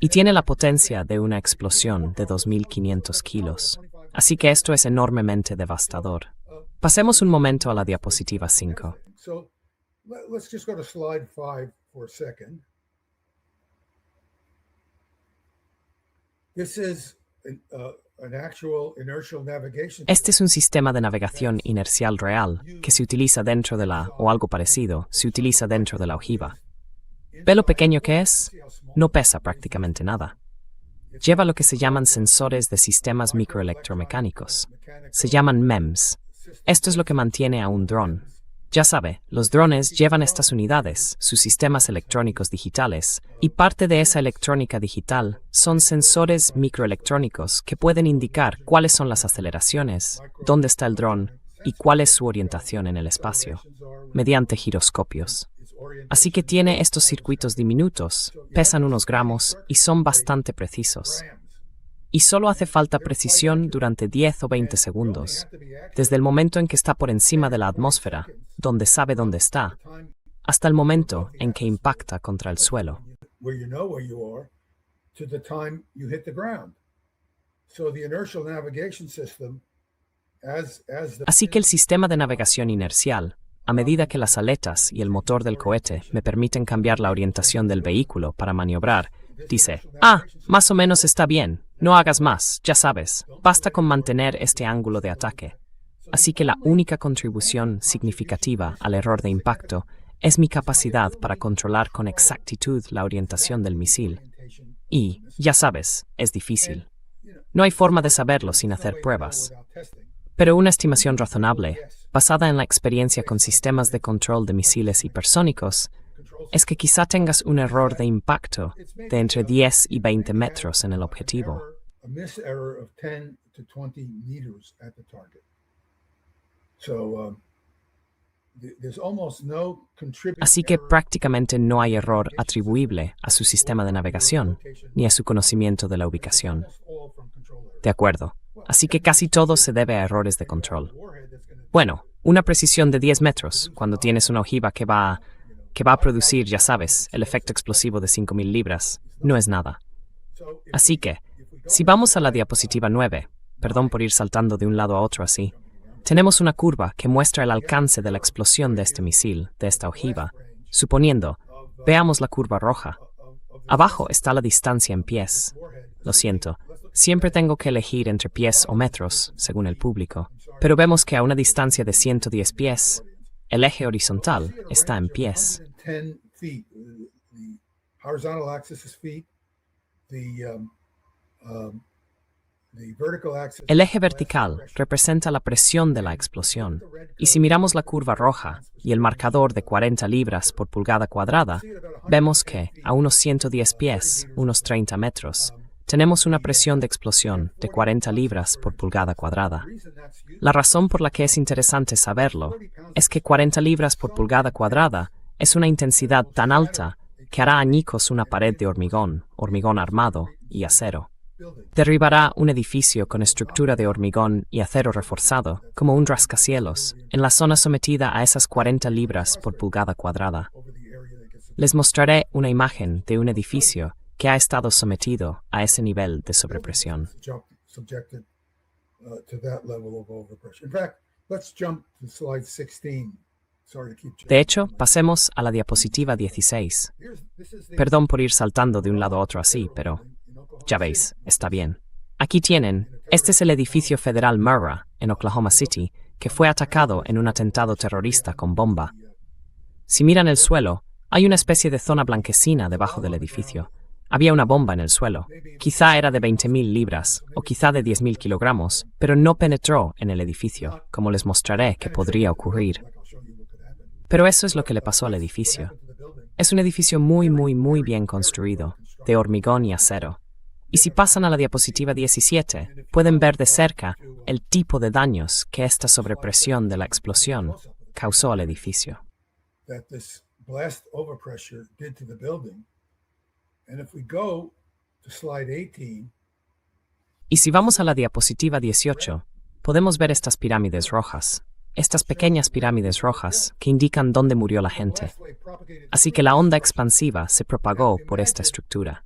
Y tiene la potencia de una explosión de 2,500 kilos. Así que esto es enormemente devastador. Pasemos un momento a la diapositiva 5. Este es un sistema de navegación inercial real que se utiliza dentro de o algo parecido, se utiliza dentro de la ojiva. ¿Ve lo pequeño que es? No pesa prácticamente nada. Lleva lo que se llaman sensores de sistemas microelectromecánicos. Se llaman MEMS. Esto es lo que mantiene a un dron. Ya sabe, los drones llevan estas unidades, sus sistemas electrónicos digitales, y parte de esa electrónica digital son sensores microelectrónicos que pueden indicar cuáles son las aceleraciones, dónde está el dron y cuál es su orientación en el espacio, mediante giroscopios. Así que tiene estos circuitos diminutos, pesan unos gramos y son bastante precisos. Y solo hace falta precisión durante 10 o 20 segundos, desde el momento en que está por encima de la atmósfera, donde sabe dónde está, hasta el momento en que impacta contra el suelo. Así que el sistema de navegación inercial, a medida que las aletas y el motor del cohete me permiten cambiar la orientación del vehículo para maniobrar, dice, más o menos está bien, no hagas más, ya sabes, basta con mantener este ángulo de ataque. Así que la única contribución significativa al error de impacto es mi capacidad para controlar con exactitud la orientación del misil. Y, ya sabes, es difícil. No hay forma de saberlo sin hacer pruebas. Pero una estimación razonable, basada en la experiencia con sistemas de control de misiles hipersónicos, es que quizá tengas un error de impacto de entre 10 y 20 metros en el objetivo. Así que prácticamente no hay error atribuible a su sistema de navegación, ni a su conocimiento de la ubicación. De acuerdo. Así que casi todo se debe a errores de control. Bueno, una precisión de 10 metros, cuando tienes una ojiva que va a producir, ya sabes, el efecto explosivo de 5.000 libras, no es nada. Así que, si vamos a la diapositiva 9, perdón por ir saltando de un lado a otro así, tenemos una curva que muestra el alcance de la explosión de este misil, de esta ojiva, suponiendo, veamos la curva roja. Abajo está la distancia en pies. Lo siento, siempre tengo que elegir entre pies o metros, según el público, pero vemos que a una distancia de 110 pies, el eje horizontal está en pies. El eje vertical representa la presión de la explosión, y si miramos la curva roja y el marcador de 40 libras por pulgada cuadrada, vemos que, a unos 110 pies, unos 30 metros, tenemos una presión de explosión de 40 libras por pulgada cuadrada. La razón por la que es interesante saberlo es que 40 libras por pulgada cuadrada es una intensidad tan alta que hará añicos una pared de hormigón armado y acero. Derribará un edificio con estructura de hormigón y acero reforzado, como un rascacielos, en la zona sometida a esas 40 libras por pulgada cuadrada. Les mostraré una imagen de un edificio que ha estado sometido a ese nivel de sobrepresión. De hecho, pasemos a la diapositiva 16. Perdón por ir saltando de un lado a otro así, pero ya veis, está bien. Aquí tienen, este es el edificio federal Murrah, en Oklahoma City, que fue atacado en un atentado terrorista con bomba. Si miran el suelo, hay una especie de zona blanquecina debajo del edificio. Había una bomba en el suelo. Quizá era de 20.000 libras, o quizá de 10.000 kilogramos, pero no penetró en el edificio, como les mostraré que podría ocurrir. Pero eso es lo que le pasó al edificio. Es un edificio muy bien construido, de hormigón y acero. Y si pasan a la diapositiva 17, pueden ver de cerca el tipo de daños que esta sobrepresión de la explosión causó al edificio. Y si vamos a la diapositiva 18, podemos ver estas pirámides rojas, estas pequeñas pirámides rojas que indican dónde murió la gente. Así que la onda expansiva se propagó por esta estructura.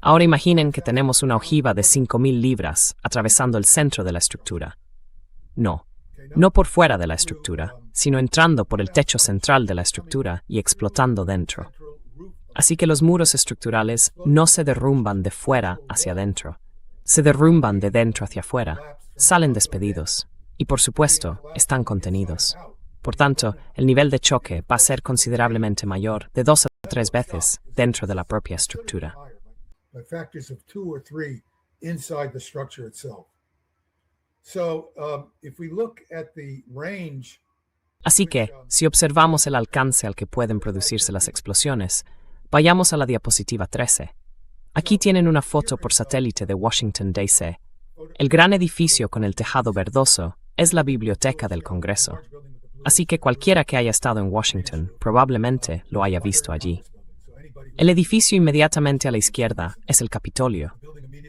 Ahora imaginen que tenemos una ojiva de 5.000 libras atravesando el centro de la estructura. No por fuera de la estructura, sino entrando por el techo central de la estructura y explotando dentro. Así que los muros estructurales no se derrumban de fuera hacia adentro, se derrumban de dentro hacia afuera, salen despedidos y, por supuesto, están contenidos. Por tanto, el nivel de choque va a ser considerablemente mayor, de 2 a 3 veces, dentro de la propia estructura. Así que, si observamos el alcance al que pueden producirse las explosiones, vayamos a la diapositiva 13. Aquí tienen una foto por satélite de Washington, D.C. El gran edificio con el tejado verdoso es la Biblioteca del Congreso. Así que cualquiera que haya estado en Washington probablemente lo haya visto allí. El edificio inmediatamente a la izquierda es el Capitolio,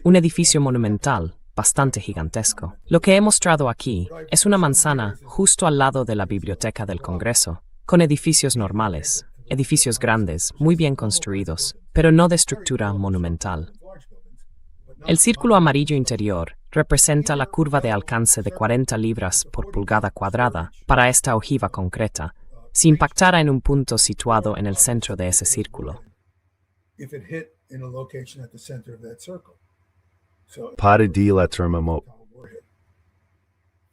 un edificio monumental, bastante gigantesco. Lo que he mostrado aquí es una manzana justo al lado de la Biblioteca del Congreso, con edificios normales, edificios grandes, muy bien construidos, pero no de estructura monumental. El círculo amarillo interior representa la curva de alcance de 40 libras por pulgada cuadrada para esta ojiva concreta, si impactara en un punto situado en el centro de ese círculo. if it hit in a location at the center of that circle. So, Pare di la termamo.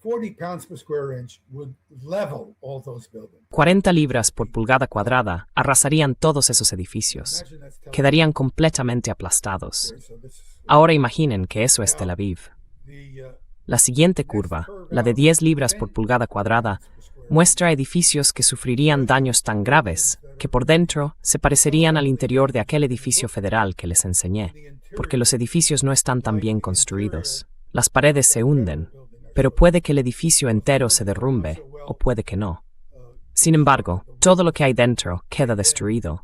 40 pounds per square inch would level all those buildings. 40 libras por pulgada cuadrada arrasarían todos esos edificios. Imagine that's Tel Quedarían completamente aplastados. Aviv. So this is Ahora imaginen que eso es Tel Aviv. the La siguiente curva, la de 10 libras por pulgada cuadrada, muestra edificios que sufrirían daños tan graves que por dentro se parecerían al interior de aquel edificio federal que les enseñé, porque los edificios no están tan bien construidos. Las paredes se hunden, pero puede que el edificio entero se derrumbe o puede que no. Sin embargo, todo lo que hay dentro queda destruido.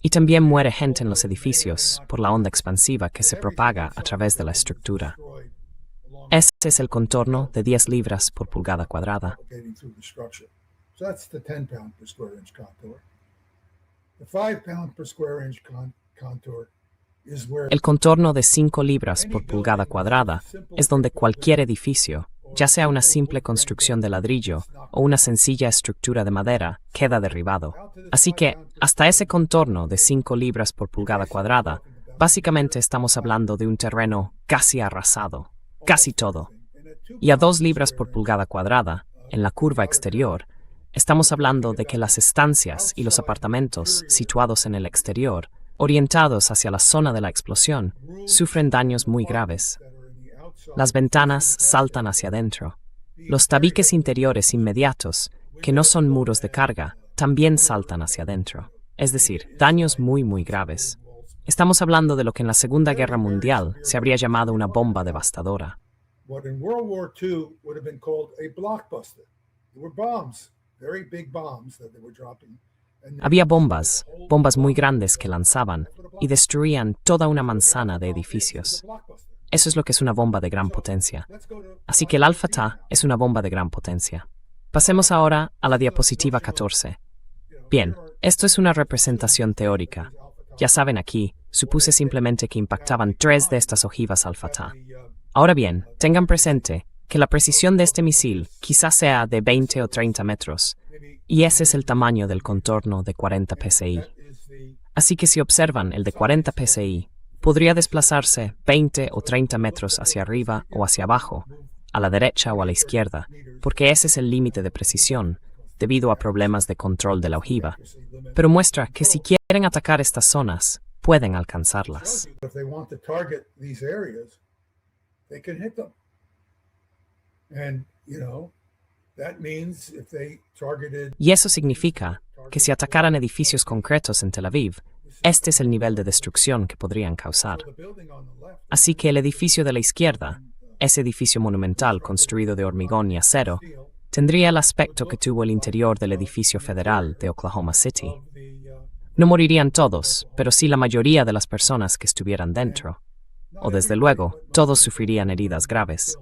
Y también muere gente en los edificios por la onda expansiva que se propaga a través de la estructura. Este es el contorno de 10 libras por pulgada cuadrada. propagating through the structure. So that's the 10 pound per square inch contour. The 5 pound per square inch contour is where El contorno de 5 libras por pulgada cuadrada es donde cualquier edificio, ya sea una simple construcción de ladrillo o una sencilla estructura de madera, queda derribado. Así que, hasta ese contorno de 5 libras por pulgada cuadrada, básicamente estamos hablando de un terreno casi arrasado, casi todo. Y a 2 libras por pulgada cuadrada, en la curva exterior, estamos hablando de que las estancias y los apartamentos situados en el exterior, orientados hacia la zona de la explosión, sufren daños muy graves. Las ventanas saltan hacia adentro. Los tabiques interiores inmediatos, que no son muros de carga, también saltan hacia adentro. Es decir, daños muy graves. Estamos hablando de lo que en la Segunda Guerra Mundial se habría llamado una bomba devastadora. what in World War II would have been called a blockbuster. There were bombs, very big bombs that they were dropping. And Había bombas muy grandes que lanzaban y destruían toda una manzana de edificios. Eso es lo que es una bomba de gran potencia. Así que el Al-Fatah es una bomba de gran potencia. Pasemos ahora a la diapositiva 14. Bien, esto es una representación teórica. Ya saben aquí, supuse simplemente que impactaban 3 de estas ojivas Al-Fatah. Ahora bien, tengan presente que la precisión de este misil quizás sea de 20 o 30 metros, y ese es el tamaño del contorno de 40 psi. Así que si observan el de 40 psi, podría desplazarse 20 o 30 metros hacia arriba o hacia abajo, a la derecha o a la izquierda, porque ese es el límite de precisión, debido a problemas de control de la ojiva. Pero muestra que si quieren atacar estas zonas, pueden alcanzarlas. if they want to target these areas, they can hit them. And, that means if they targeted Y eso significa que si atacaran edificios concretos en Tel Aviv, este es el nivel de destrucción que podrían causar. the building on the left, Así que el edificio de la izquierda, ese edificio monumental construido de hormigón y acero, tendría el aspecto que tuvo el interior del edificio federal de Oklahoma City. No morirían todos, pero sí la mayoría de las personas que estuvieran dentro. O desde luego, todos sufrirían heridas graves.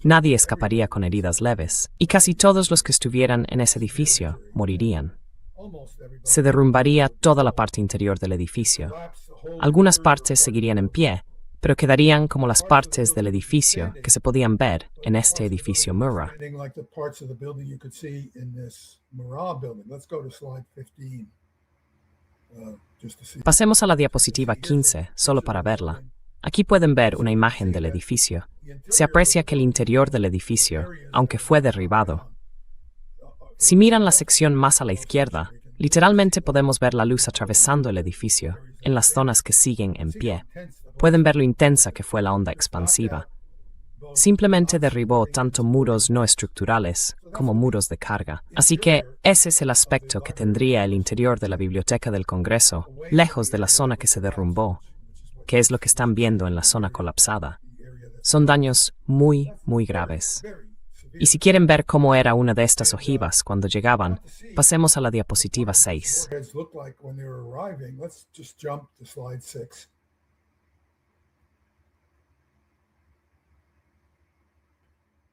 Nadie escaparía con heridas leves, y casi todos los que estuvieran en ese edificio morirían. almost everybody Se derrumbaría toda la parte interior del edificio. collapsed the whole Algunas partes seguirían en pie, pero quedarían como las partes del edificio que se podían ver en este edificio Murrah. thing like the parts of the building you could see in this Murrah building. Let's go to slide 15. Just to see. Pasemos a la diapositiva 15, solo para verla. Aquí pueden ver una imagen del edificio. Se aprecia que el interior del edificio, aunque fue derribado. Si miran la sección más a la izquierda, literalmente podemos ver la luz atravesando el edificio, en las zonas que siguen en pie. Pueden ver lo intensa que fue la onda expansiva. Simplemente derribó tanto muros no estructurales como muros de carga. Así que ese es el aspecto que tendría el interior de la Biblioteca del Congreso, lejos de la zona que se derrumbó, que es lo que están viendo en la zona colapsada. Son daños muy graves. Y si quieren ver cómo era una de estas ojivas cuando llegaban, pasemos a la diapositiva 6. Heads look like when they were arriving. Let's just jump to slide 6.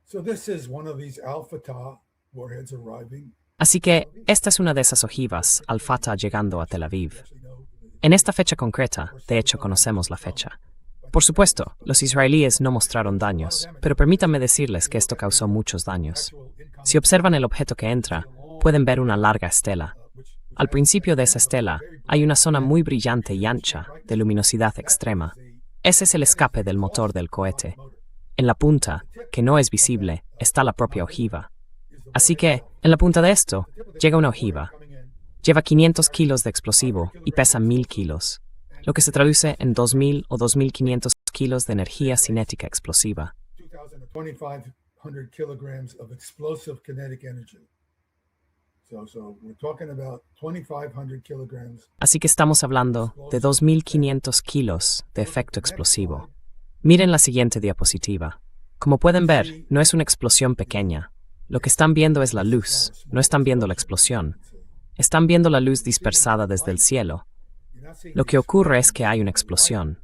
So this is one of these Al-Fatah warheads arriving. Así que esta es una de esas ojivas Al-Fatah llegando a Tel Aviv. En esta fecha concreta, de hecho conocemos la fecha, Por supuesto, los israelíes no mostraron daños, pero permítanme decirles que esto causó muchos daños. Si observan el objeto que entra, pueden ver una larga estela. Al principio de esa estela hay una zona muy brillante y ancha, de luminosidad extrema. Ese es el escape del motor del cohete. En la punta, que no es visible, está la propia ojiva. Así que, en la punta de esto, llega una ojiva. Lleva 500 kilos de explosivo y pesa 1000 kilos, lo que se traduce en 2000 o 2500 kilos de energía cinética explosiva. 2,500 kilograms of explosive kinetic energy. So we're talking about 2,500 kilograms. Así que estamos hablando de 2500 kilos de efecto explosivo. Miren la siguiente diapositiva. Como pueden ver, no es una explosión pequeña. Lo que están viendo es la luz, no están viendo la explosión. Están viendo la luz dispersada desde el cielo. Lo que ocurre es que hay una explosión.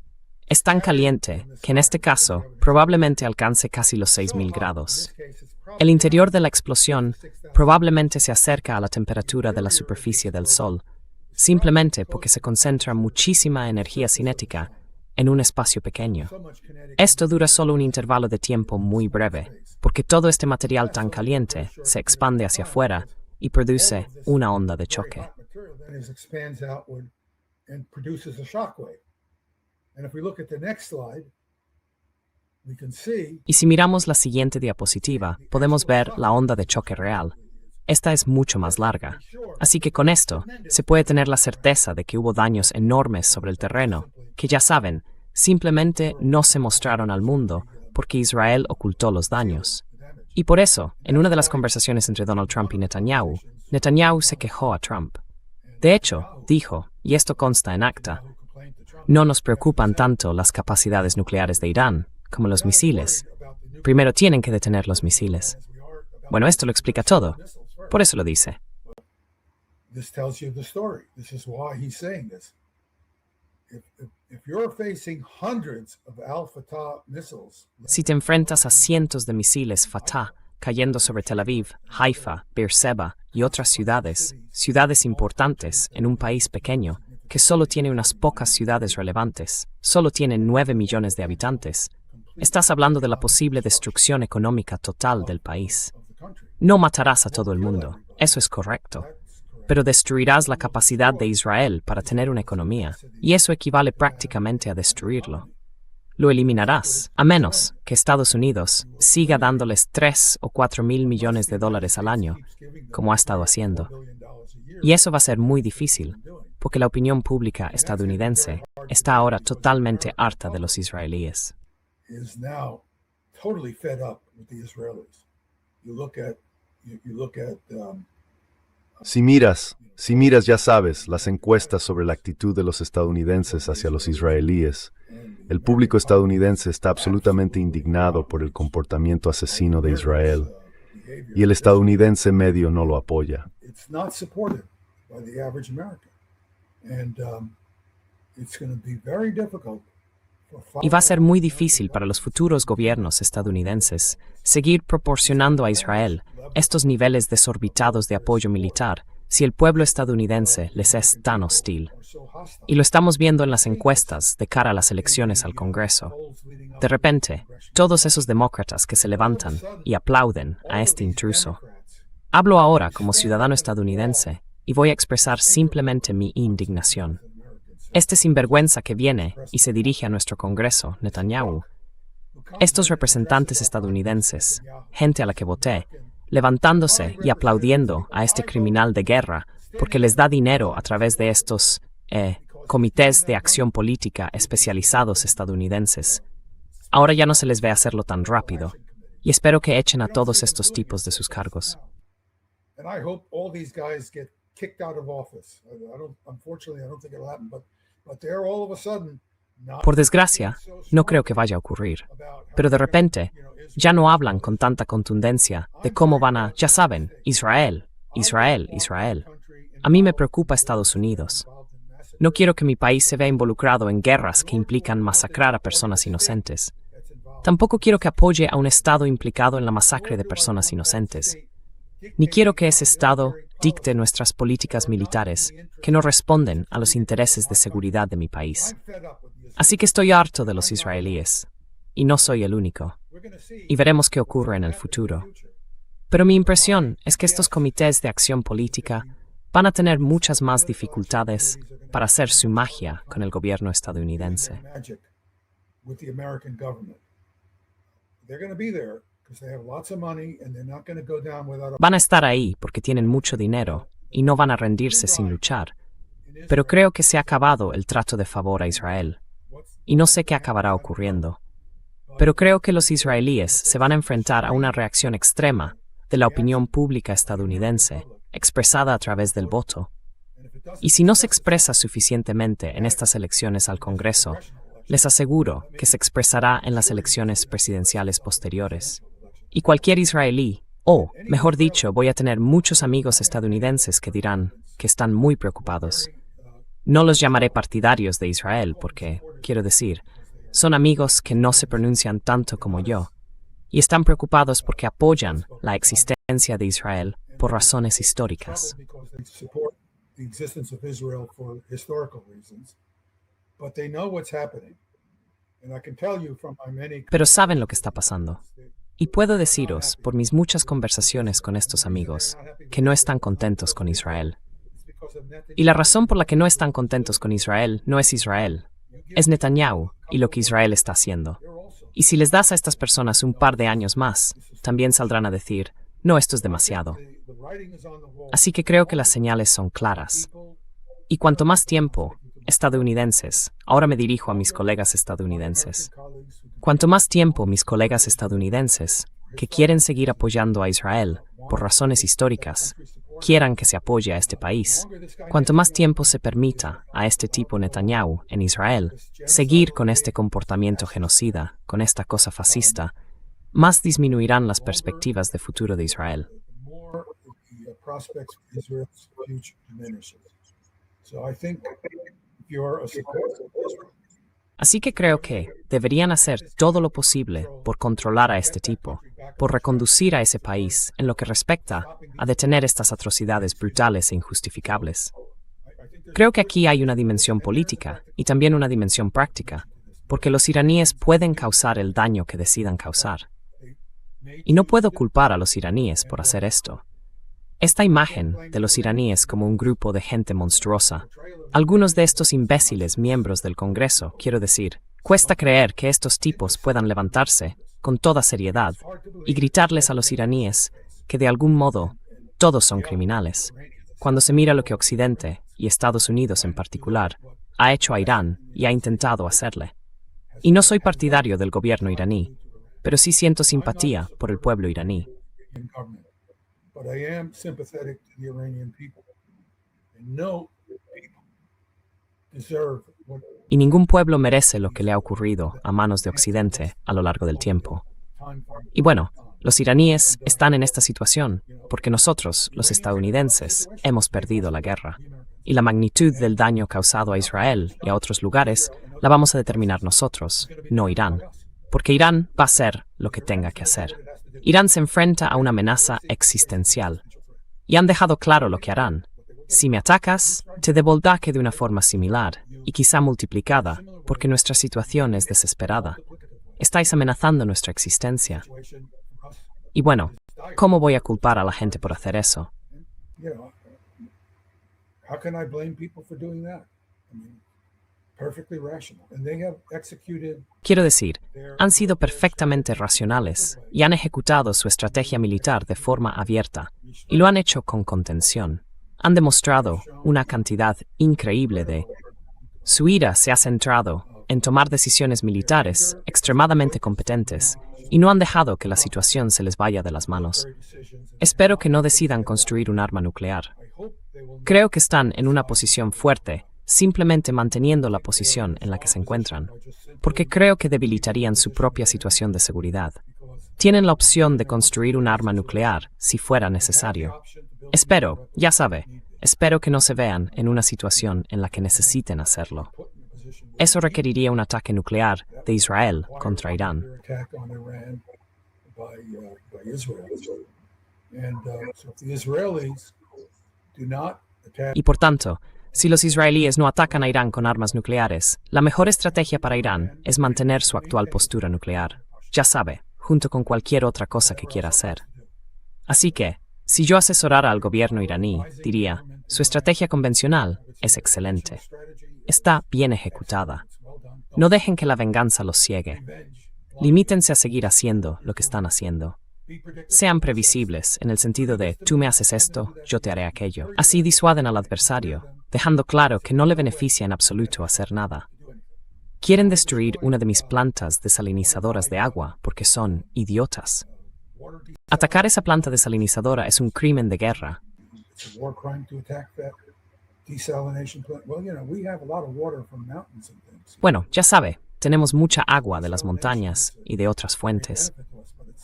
Es tan caliente que en este caso probablemente alcance casi los 6000 grados. El interior de la explosión probablemente se acerca a la temperatura de la superficie del Sol, simplemente porque se concentra muchísima energía cinética en un espacio pequeño. Esto dura solo un intervalo de tiempo muy breve, porque todo este material tan caliente se expande hacia afuera y produce una onda de choque. Y si miramos la siguiente diapositiva, podemos ver la onda de choque real. Esta es mucho más larga. Así que con esto, se puede tener la certeza de que hubo daños enormes sobre el terreno, que ya saben, simplemente no se mostraron al mundo porque Israel ocultó los daños. Y por eso, en una de las conversaciones entre Donald Trump y Netanyahu, Netanyahu se quejó a Trump. De hecho, dijo, y esto consta en acta, no nos preocupan tanto las capacidades nucleares de Irán como los misiles. Primero tienen que detener los misiles. Bueno, esto lo explica todo. Por eso lo dice. Si te enfrentas a cientos de misiles Fatah cayendo sobre Tel Aviv, Haifa, Beersheba y otras ciudades importantes en un país pequeño que solo tiene unas pocas ciudades relevantes, solo tiene 9 millones de habitantes, estás hablando de la posible destrucción económica total del país. No matarás a todo el mundo, eso es correcto, pero destruirás la capacidad de Israel para tener una economía, y eso equivale prácticamente a destruirlo. Lo eliminarás, a menos que Estados Unidos siga dándoles 3 o 4 mil millones de dólares al año, como ha estado haciendo. Y eso va a ser muy difícil, porque la opinión pública estadounidense está ahora totalmente harta de los israelíes. Si miras, ya sabes, las encuestas sobre la actitud de los estadounidenses hacia los israelíes, el público estadounidense está absolutamente indignado por el comportamiento asesino de Israel, y el estadounidense medio no lo apoya. Y va a ser muy difícil para los futuros gobiernos estadounidenses seguir proporcionando a Israel estos niveles desorbitados de apoyo militar si el pueblo estadounidense les es tan hostil. Y lo estamos viendo en las encuestas de cara a las elecciones al Congreso. De repente, todos esos demócratas que se levantan y aplauden a este intruso. Hablo ahora como ciudadano estadounidense y voy a expresar simplemente mi indignación. Este sinvergüenza que viene y se dirige a nuestro Congreso, Netanyahu. Estos representantes estadounidenses, gente a la que voté, levantándose y aplaudiendo a este criminal de guerra porque les da dinero a través de estos comités de acción política especializados estadounidenses. Ahora ya no se les ve hacerlo tan rápido, y espero que echen a todos estos tipos de sus cargos. Por desgracia, no creo que vaya a ocurrir, pero de repente ya no hablan con tanta contundencia de cómo van a, ya saben, Israel, Israel, Israel. A mí me preocupa Estados Unidos. No quiero que mi país se vea involucrado en guerras que implican masacrar a personas inocentes. Tampoco quiero que apoye a un Estado implicado en la masacre de personas inocentes. Ni quiero que ese Estado dicte nuestras políticas militares que no responden a los intereses de seguridad de mi país. Así que estoy harto de los israelíes. Y no soy el único. Y veremos qué ocurre en el futuro. Pero mi impresión es que estos comités de acción política van a tener muchas más dificultades para hacer su magia con el gobierno estadounidense. Van a estar ahí porque tienen mucho dinero y no van a rendirse sin luchar. Pero creo que se ha acabado el trato de favor a Israel. Y no sé qué acabará ocurriendo. Pero creo que los israelíes se van a enfrentar a una reacción extrema de la opinión pública estadounidense, expresada a través del voto. Y si no se expresa suficientemente en estas elecciones al Congreso, les aseguro que se expresará en las elecciones presidenciales posteriores. Y cualquier israelí, o, mejor dicho, voy a tener muchos amigos estadounidenses que dirán que están muy preocupados. No los llamaré partidarios de Israel porque, quiero decir, son amigos que no se pronuncian tanto como yo, y están preocupados porque apoyan la existencia de Israel por razones históricas. Pero saben lo que está pasando. Y puedo deciros, por mis muchas conversaciones con estos amigos, que no están contentos con Israel. Y la razón por la que no están contentos con Israel no es Israel, es Netanyahu y lo que Israel está haciendo. Y si les das a estas personas un par de años más, también saldrán a decir, no, esto es demasiado. Así que creo que las señales son claras. Y cuanto más tiempo, estadounidenses, ahora me dirijo a mis colegas estadounidenses, cuanto más tiempo mis colegas estadounidenses, que quieren seguir apoyando a Israel por razones históricas, quieran que se apoye a este país, cuanto más tiempo se permita a este tipo Netanyahu en Israel seguir con este comportamiento genocida, con esta cosa fascista, más disminuirán las perspectivas de futuro de Israel. Así que creo que deberían hacer todo lo posible por controlar a este tipo, por reconducir a ese país en lo que respecta a detener estas atrocidades brutales e injustificables. Creo que aquí hay una dimensión política y también una dimensión práctica, porque los iraníes pueden causar el daño que decidan causar. Y no puedo culpar a los iraníes por hacer esto. Esta imagen de los iraníes como un grupo de gente monstruosa, algunos de estos imbéciles miembros del Congreso, quiero decir, cuesta creer que estos tipos puedan levantarse con toda seriedad y gritarles a los iraníes que de algún modo todos son criminales, cuando se mira lo que Occidente, y Estados Unidos en particular, ha hecho a Irán y ha intentado hacerle. Y no soy partidario del gobierno iraní, pero sí siento simpatía por el pueblo iraní. Y ningún pueblo merece lo que le ha ocurrido a manos de Occidente a lo largo del tiempo. Y bueno, los iraníes están en esta situación porque nosotros, los estadounidenses, hemos perdido la guerra. Y la magnitud del daño causado a Israel y a otros lugares la vamos a determinar nosotros, no Irán. Porque Irán va a hacer lo que tenga que hacer. Irán se enfrenta a una amenaza existencial. Y han dejado claro lo que harán. Si me atacas, te devolveré de una forma similar, y quizá multiplicada, porque nuestra situación es desesperada. Estáis amenazando nuestra existencia. Y bueno, ¿cómo voy a culpar a la gente por hacer eso? Quiero decir, han sido perfectamente racionales y han ejecutado su estrategia militar de forma abierta, y lo han hecho con contención. Han demostrado una cantidad increíble de... Su ira se ha centrado en tomar decisiones militares extremadamente competentes y no han dejado que la situación se les vaya de las manos. Espero que no decidan construir un arma nuclear. Creo que están en una posición fuerte, simplemente manteniendo la posición en la que se encuentran, porque creo que debilitarían su propia situación de seguridad. Tienen la opción de construir un arma nuclear si fuera necesario. Espero, ya sabe, espero que no se vean en una situación en la que necesiten hacerlo. Eso requeriría un ataque nuclear de Israel contra Irán. Y por tanto, Si los israelíes no atacan a Irán con armas nucleares, la mejor estrategia para Irán es mantener su actual postura nuclear. Ya sabe, junto con cualquier otra cosa que quiera hacer. Así que, si yo asesorara al gobierno iraní, diría, su estrategia convencional es excelente. Está bien ejecutada. No dejen que la venganza los ciegue. Limítense a seguir haciendo lo que están haciendo. Sean previsibles, en el sentido de, tú me haces esto, yo te haré aquello. Así disuaden al adversario, dejando claro que no le beneficia en absoluto hacer nada. Quieren destruir una de mis plantas desalinizadoras de agua porque son idiotas. Atacar esa planta desalinizadora es un crimen de guerra. Bueno, ya sabe, tenemos mucha agua de las montañas y de otras fuentes.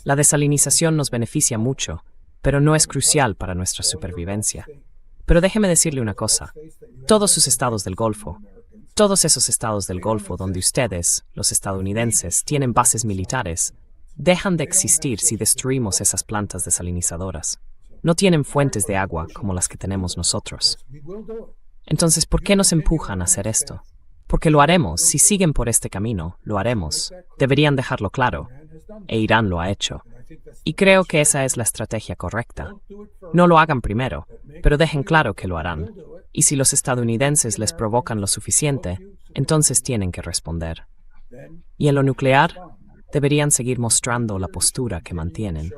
La desalinización nos beneficia mucho, pero no es crucial para nuestra supervivencia. Pero déjeme decirle una cosa. Todos sus estados del Golfo, todos esos estados del Golfo donde ustedes, los estadounidenses, tienen bases militares, dejan de existir si destruimos esas plantas desalinizadoras. No tienen fuentes de agua como las que tenemos nosotros. Entonces, ¿por qué nos empujan a hacer esto? Porque lo haremos, si siguen por este camino, lo haremos. Deberían dejarlo claro. E Irán lo ha hecho. Y creo que esa es la estrategia correcta. No lo hagan primero, pero dejen claro que lo harán. Y si los estadounidenses les provocan lo suficiente, entonces tienen que responder. Y en lo nuclear, deberían seguir mostrando la postura que mantienen.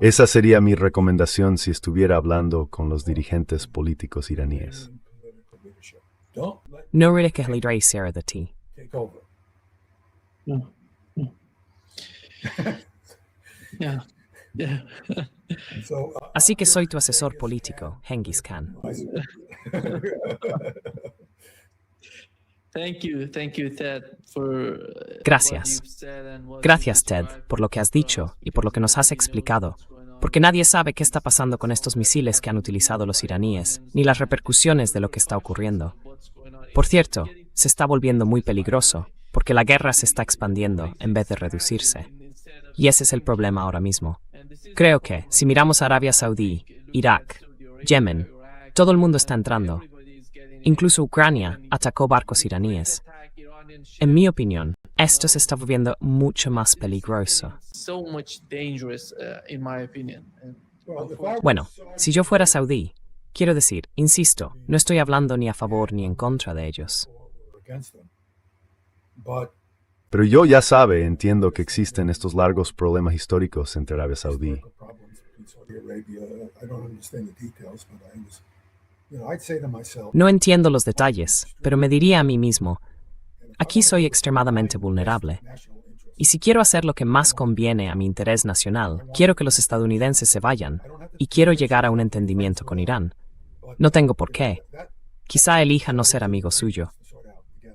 Esa sería mi recomendación si estuviera hablando con los dirigentes políticos iraníes. No haré que el rey sea de ti. Yeah. Yeah. Así que soy tu asesor político, Genghis Khan. Thank you, Ted, for Gracias. what you've said and what Gracias, you Ted, described. por lo que has dicho y por lo que nos has explicado. Porque nadie sabe qué está pasando con estos misiles que han utilizado los iraníes, ni las repercusiones de lo que está ocurriendo. Por cierto, se está volviendo muy peligroso, porque la guerra se está expandiendo en vez de reducirse. Y ese es el problema ahora mismo. Creo que, si miramos a Arabia Saudí, Irak, Yemen, todo el mundo está entrando. Incluso Ucrania atacó barcos iraníes. En mi opinión, esto se está volviendo mucho más peligroso. So much dangerous, in my opinion. Bueno, si yo fuera saudí, quiero decir, insisto, no estoy hablando ni a favor ni en contra de ellos. Pero yo ya sabe, entiendo que existen estos largos problemas históricos entre Arabia Saudí. No entiendo los detalles, pero me diría a mí mismo, aquí soy extremadamente vulnerable. Y si quiero hacer lo que más conviene a mi interés nacional, quiero que los estadounidenses se vayan, y quiero llegar a un entendimiento con Irán. No tengo por qué. Quizá elija no ser amigo suyo.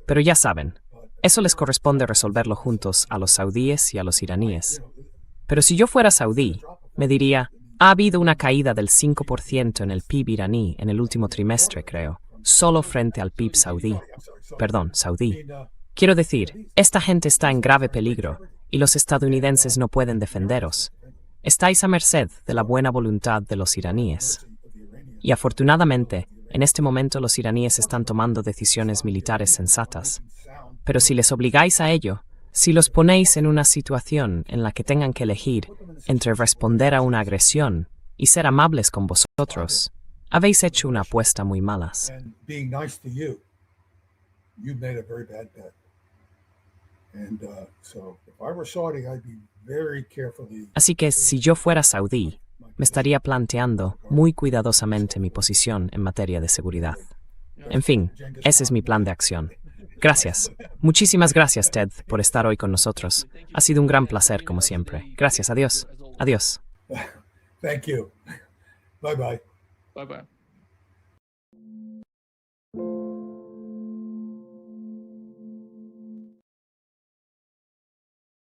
Pero ya saben, eso les corresponde resolverlo juntos a los saudíes y a los iraníes. Pero si yo fuera saudí, me diría, ha habido una caída del 5% en el PIB iraní en el último trimestre, creo, solo frente al PIB saudí. Saudí. Quiero decir, esta gente está en grave peligro y los estadounidenses no pueden defenderos. Estáis a merced de la buena voluntad de los iraníes. Y afortunadamente, en este momento los iraníes están tomando decisiones militares sensatas. Pero si les obligáis a ello, si los ponéis en una situación en la que tengan que elegir entre responder a una agresión y ser amables con vosotros, habéis hecho una apuesta muy malas. Así que si yo fuera saudí, me estaría planteando muy cuidadosamente mi posición en materia de seguridad. En fin, ese es mi plan de acción. Gracias. Muchísimas gracias, Ted, por estar hoy con nosotros. Ha sido un gran placer, como siempre. Gracias. Adiós. Adiós. Thank you. Bye bye. Bye bye.